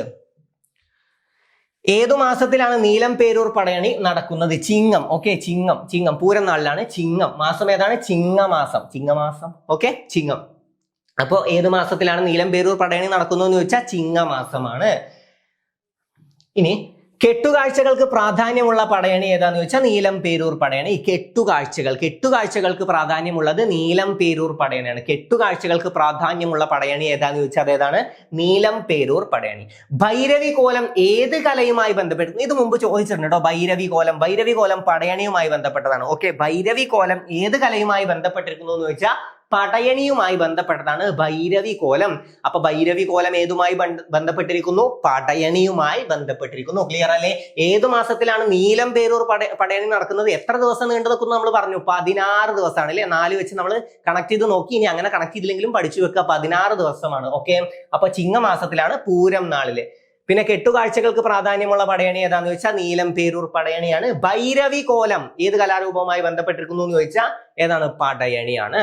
ഏതു മാസത്തിലാണ് നീലംപേരൂർ പടയണി നടക്കുന്നത്? ചിങ്ങം. ഓക്കെ, ചിങ്ങം. ചിങ്ങം പൂരം നാളിലാണ്. ചിങ്ങം. മാസം ഏതാണ്? ചിങ്ങമാസം. ചിങ്ങമാസം. ഓക്കെ, ചിങ്ങം. അപ്പോ ഏത് മാസത്തിലാണ് നീലംപേരൂർ പടയണി നടക്കുന്നത് എന്ന് ചോദിച്ചാൽ ചിങ്ങമാസമാണ്. ഇനി കെട്ടുകാഴ്ചകൾക്ക് പ്രാധാന്യമുള്ള പടയണി ഏതാന്ന് ചോദിച്ചാൽ നീലംപേരൂർ പടയണി. കെട്ടുകാഴ്ചകൾക്ക് പ്രാധാന്യമുള്ളത് നീലംപേരൂർ പടയണിയാണ്. കെട്ടുകാഴ്ചകൾക്ക് പ്രാധാന്യമുള്ള പടയണി ഏതാന്ന് ചോദിച്ചാൽ അതേതാണ്? നീലംപേരൂർ പടയണി. ഭൈരവി കോലം ഏത് കലയുമായി ബന്ധപ്പെട്ടിരുന്നു? ഇത് മുമ്പ് ചോദിച്ചിട്ടുണ്ട് കേട്ടോ. ഭൈരവി കോലം പടയണിയുമായി ബന്ധപ്പെട്ടതാണ്. ഓക്കെ, ഭൈരവി കോലം ഏത് കലയുമായി ബന്ധപ്പെട്ടിരിക്കുന്നു എന്ന് ചോദിച്ചാൽ പടയണിയുമായി ബന്ധപ്പെട്ടതാണ് ഭൈരവി കോലം. അപ്പൊ ഭൈരവി കോലം ഏതുമായി ബന്ധപ്പെട്ടിരിക്കുന്നു? പടയണിയുമായി ബന്ധപ്പെട്ടിരിക്കുന്നു. ക്ലിയർ അല്ലേ? ഏതു മാസത്തിലാണ് നീലംപേരൂർ പടയണി നടക്കുന്നത്? എത്ര ദിവസം നീണ്ടു നിൽക്കുന്നു നമ്മൾ പറഞ്ഞു? 16 ദിവസമാണ് അല്ലെ? 4 വെച്ച് നമ്മൾ കണക്ട് ചെയ്ത് നോക്കി. ഇനി അങ്ങനെ കണക്ട് ചെയ്തില്ലെങ്കിലും പഠിച്ചു വെക്കുക. 16 ദിവസമാണ്. ഓക്കെ, അപ്പൊ ചിങ്ങമാസത്തിലാണ് പൂരം നാളില്. പിന്നെ കെട്ടുകാഴ്ചകൾക്ക് പ്രാധാന്യമുള്ള പടയണി ഏതാന്ന് ചോദിച്ചാൽ നീലംപേരൂർ പടയണിയാണ്. ഭൈരവി കോലം ഏത് കലാരൂപവുമായി ബന്ധപ്പെട്ടിരിക്കുന്നു എന്ന് ചോദിച്ചാൽ ഏതാണ്? പടയണിയാണ്.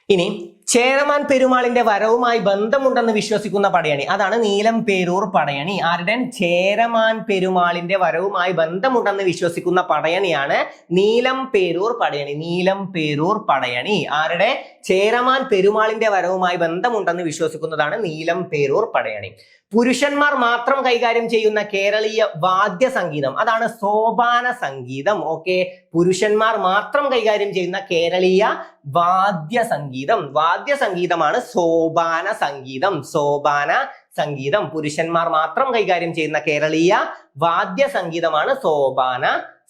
ഇനി ചേരമാൻ പെരുമാളിന്റെ വരവുമായി ബന്ധമുണ്ടെന്ന് വിശ്വസിക്കുന്ന പടയണി, അതാണ് നീലം പേരൂർ പടയണി. ആരുടെ? ചേരമാൻ പെരുമാളിന്റെ വരവുമായി ബന്ധമുണ്ടെന്ന് വിശ്വസിക്കുന്ന പടയണിയാണ് നീലം പേരൂർ പടയണി. നീലം പേരൂർ പടയണി ആരുടെ? ചേരമാൻ പെരുമാളിന്റെ വരവുമായി ബന്ധമുണ്ടെന്ന് വിശ്വസിക്കുന്നതാണ് നീലം പേരൂർ പടയണി. പുരുഷന്മാർ മാത്രം കൈകാര്യം ചെയ്യുന്ന കേരളീയ വാദ്യ സംഗീതം, അതാണ് സോപാന സംഗീതം. ഓക്കെ, പുരുഷന്മാർ മാത്രം കൈകാര്യം ചെയ്യുന്ന കേരളീയ വാദ്യ സംഗീതം, വാദ്യ സംഗീതമാണ് സോപാന സംഗീതം. സോപാന സംഗീതം പുരുഷന്മാർ മാത്രം കൈകാര്യം ചെയ്യുന്ന കേരളീയ വാദ്യ സംഗീതമാണ് സോപാന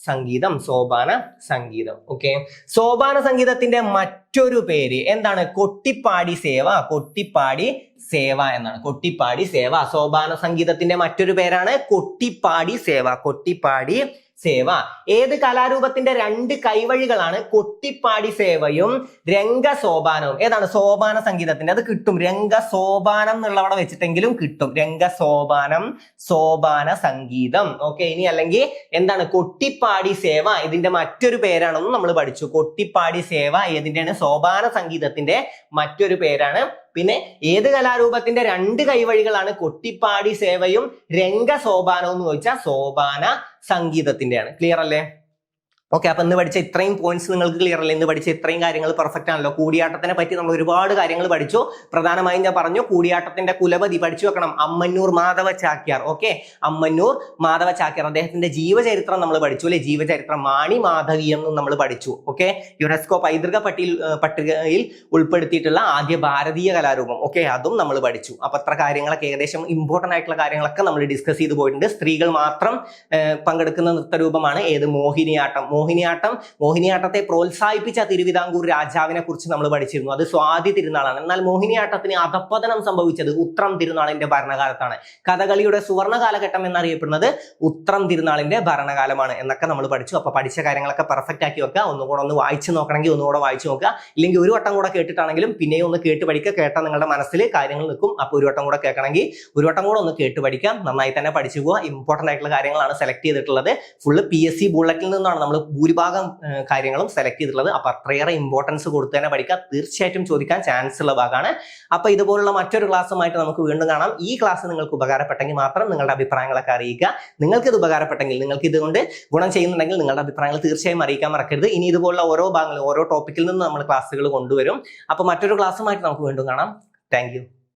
സംഗീതം. സോപാന സംഗീതം. ഓക്കെ, സോപാന സംഗീതത്തിന്റെ മറ്റൊരു പേര് എന്താണ്? കൊട്ടിപ്പാടി സേവ. കൊട്ടിപ്പാടി സേവ എന്നാണ്. കൊട്ടിപ്പാടി സേവ സോപാന സംഗീതത്തിന്റെ മറ്റൊരു പേരാണ് കൊട്ടിപ്പാടി സേവ. കൊട്ടിപ്പാടി സേവ. ഏത് കലാരൂപത്തിന്റെ രണ്ട് കൈവഴികളാണ് കൊട്ടിപ്പാടി സേവയും രംഗസോപാനവും? ഏതാണ്? സോപാന സംഗീതത്തിന്റെ. അത് കിട്ടും, രംഗസോപാനം എന്നുള്ളവിടെ വെച്ചിട്ടെങ്കിലും കിട്ടും. രംഗസോപാനം, സോപാന സംഗീതം. ഓക്കെ, ഇനി അല്ലെങ്കിൽ എന്താണ്? കൊട്ടിപ്പാടി സേവ ഇതിന്റെ മറ്റൊരു പേരാണെന്ന് നമ്മൾ പഠിച്ചു. കൊട്ടിപ്പാടി സേവ ഏതിന്റെയാണ്? സോപാന സംഗീതത്തിന്റെ മറ്റൊരു പേരാണ്. പിന്നെ ഏത് കലാരൂപത്തിന്റെ രണ്ട് കൈവഴികളാണ് കൊട്ടിപ്പാടി സേവയും രംഗസോപാനവും എന്ന് ചോദിച്ചാൽ സോപാന സംഗീതത്തിന്റെയാണ്. ക്ലിയർ അല്ലേ? ഓക്കെ, അപ്പൊ ഇന്ന് പഠിച്ച ഇത്രയും പോയിന്റ്സ് നിങ്ങൾക്ക് ക്ലിയർ അല്ലേ? ഇന്ന് പഠിച്ച ഇത്രയും കാര്യങ്ങൾ പെർഫെക്റ്റ് ആണല്ലോ. കൂടിയാട്ടത്തിനെ പറ്റി നമ്മൾ ഒരുപാട് കാര്യങ്ങൾ പഠിച്ചു. പ്രധാനമായും ഞാൻ പറഞ്ഞു കൂടിയാട്ടത്തിന്റെ കുലപതി പഠിച്ചു വെക്കണം, അമ്മന്നൂർ മാധവ ചാക്യാർ. ഓക്കെ, അമ്മന്നൂർ മാധവ ചാക്യാർ, അദ്ദേഹത്തിന്റെ ജീവചരിത്രം നമ്മൾ പഠിച്ചു അല്ലെ? ജീവചരിത്രം മാണി മാധവി എന്നും നമ്മൾ പഠിച്ചു. ഓക്കെ, യുനെസ്കോ പൈതൃക പട്ടികയിൽ ഉൾപ്പെടുത്തിയിട്ടുള്ള ആദ്യ ഭാരതീയ കലാരൂപം. ഓക്കെ, അതും നമ്മൾ പഠിച്ചു. അപ്പൊ അത്ര കാര്യങ്ങളൊക്കെ ഏകദേശം ഇമ്പോർട്ടന്റ് ആയിട്ടുള്ള കാര്യങ്ങളൊക്കെ നമ്മൾ ഡിസ്കസ് ചെയ്ത് പോയിട്ടുണ്ട്. സ്ത്രീകൾ മാത്രം പങ്കെടുക്കുന്ന നൃത്തരൂപമാണ് ഏത്? മോഹിനിയാട്ടം. മോഹിനിയാട്ടത്തെ പ്രോത്സാഹിപ്പിച്ച തിരുവിതാംകൂർ രാജാവിനെ കുറിച്ച് നമ്മൾ പഠിച്ചിരുന്നു. അത് സ്വാതി തിരുനാളാണ്. എന്നാൽ മോഹിനിയാട്ടത്തിന് അധപ്പതനം സംഭവിച്ചത് ഉത്രം തിരുനാളിന്റെ ഭരണകാലത്താണ്. കഥകളിയുടെ സുവർണ കാലഘട്ടം എന്നറിയപ്പെടുന്നത് ഉത്രം തിരുനാളിന്റെ ഭരണകാലമാണ് എന്നൊക്കെ നമ്മൾ പഠിച്ചു. അപ്പൊ പഠിച്ച കാര്യങ്ങളൊക്കെ പെർഫെക്റ്റ് ആക്കി വെക്കുക. ഒന്നുകൂടെ ഒന്ന് വായിച്ചു നോക്കണമെങ്കിൽ ഒന്നുകൂടെ വായിച്ചു നോക്കുക. ഇല്ലെങ്കിൽ ഒരു വട്ടം കൂടെ കേട്ടിട്ടാണെങ്കിലും പിന്നെയും ഒന്ന് കേട്ട് പഠിക്കുക. കേട്ടാൽ നിങ്ങളുടെ മനസ്സിൽ കാര്യങ്ങൾ നിൽക്കും. അപ്പൊ ഒരു വട്ടം കൂടെ കേൾക്കണമെങ്കിൽ ഒരു വട്ടം കൂടെ ഒന്ന് കേട്ട് പഠിക്കാം. നന്നായി തന്നെ പഠിച്ചു പോവുക. ഇമ്പോർട്ടന്റ് ആയിട്ടുള്ള കാര്യങ്ങളാണ് സെലക്ട് ചെയ്തിട്ടുള്ളത്. ഫുള്ള് PSC ബുള്ളറ്റിൽ നിന്നാണ് നമ്മൾ ഭൂരിഭാഗം കാര്യങ്ങളും സെലക്ട് ചെയ്തിട്ടുള്ളത്. അപ്പൊ അത്രയേറെ ഇമ്പോർട്ടൻസ് കൊടുത്ത് തന്നെ പഠിക്കുക. തീർച്ചയായിട്ടും ചോദിക്കാൻ ചാൻസ് ഉള്ള ഭാഗമാണ്. അപ്പൊ ഇതുപോലുള്ള മറ്റൊരു ക്ലാസ്സുമായിട്ട് നമുക്ക് വീണ്ടും കാണാം. ഈ ക്ലാസ് നിങ്ങൾക്ക് ഉപകാരപ്പെട്ടെങ്കിൽ മാത്രം നിങ്ങളുടെ അഭിപ്രായങ്ങളൊക്കെ അറിയിക്കുക. നിങ്ങൾക്ക് ഇത് ഉപകാരപ്പെട്ടെങ്കിൽ, നിങ്ങൾക്ക് ഇതുകൊണ്ട് ഗുണം ചെയ്യുന്നുണ്ടെങ്കിൽ നിങ്ങളുടെ അഭിപ്രായങ്ങൾ തീർച്ചയായും അറിയിക്കാൻ മറക്കരുത്. ഇനി ഇതുപോലുള്ള ഓരോ ഭാഗങ്ങളും ഓരോ ടോപ്പിക്കിൽ നിന്ന് നമ്മൾ ക്ലാസ്സുകൾ കൊണ്ടുവരും. അപ്പൊ മറ്റൊരു ക്ലാസ്സുമായിട്ട് നമുക്ക് വീണ്ടും കാണാം. Thank you.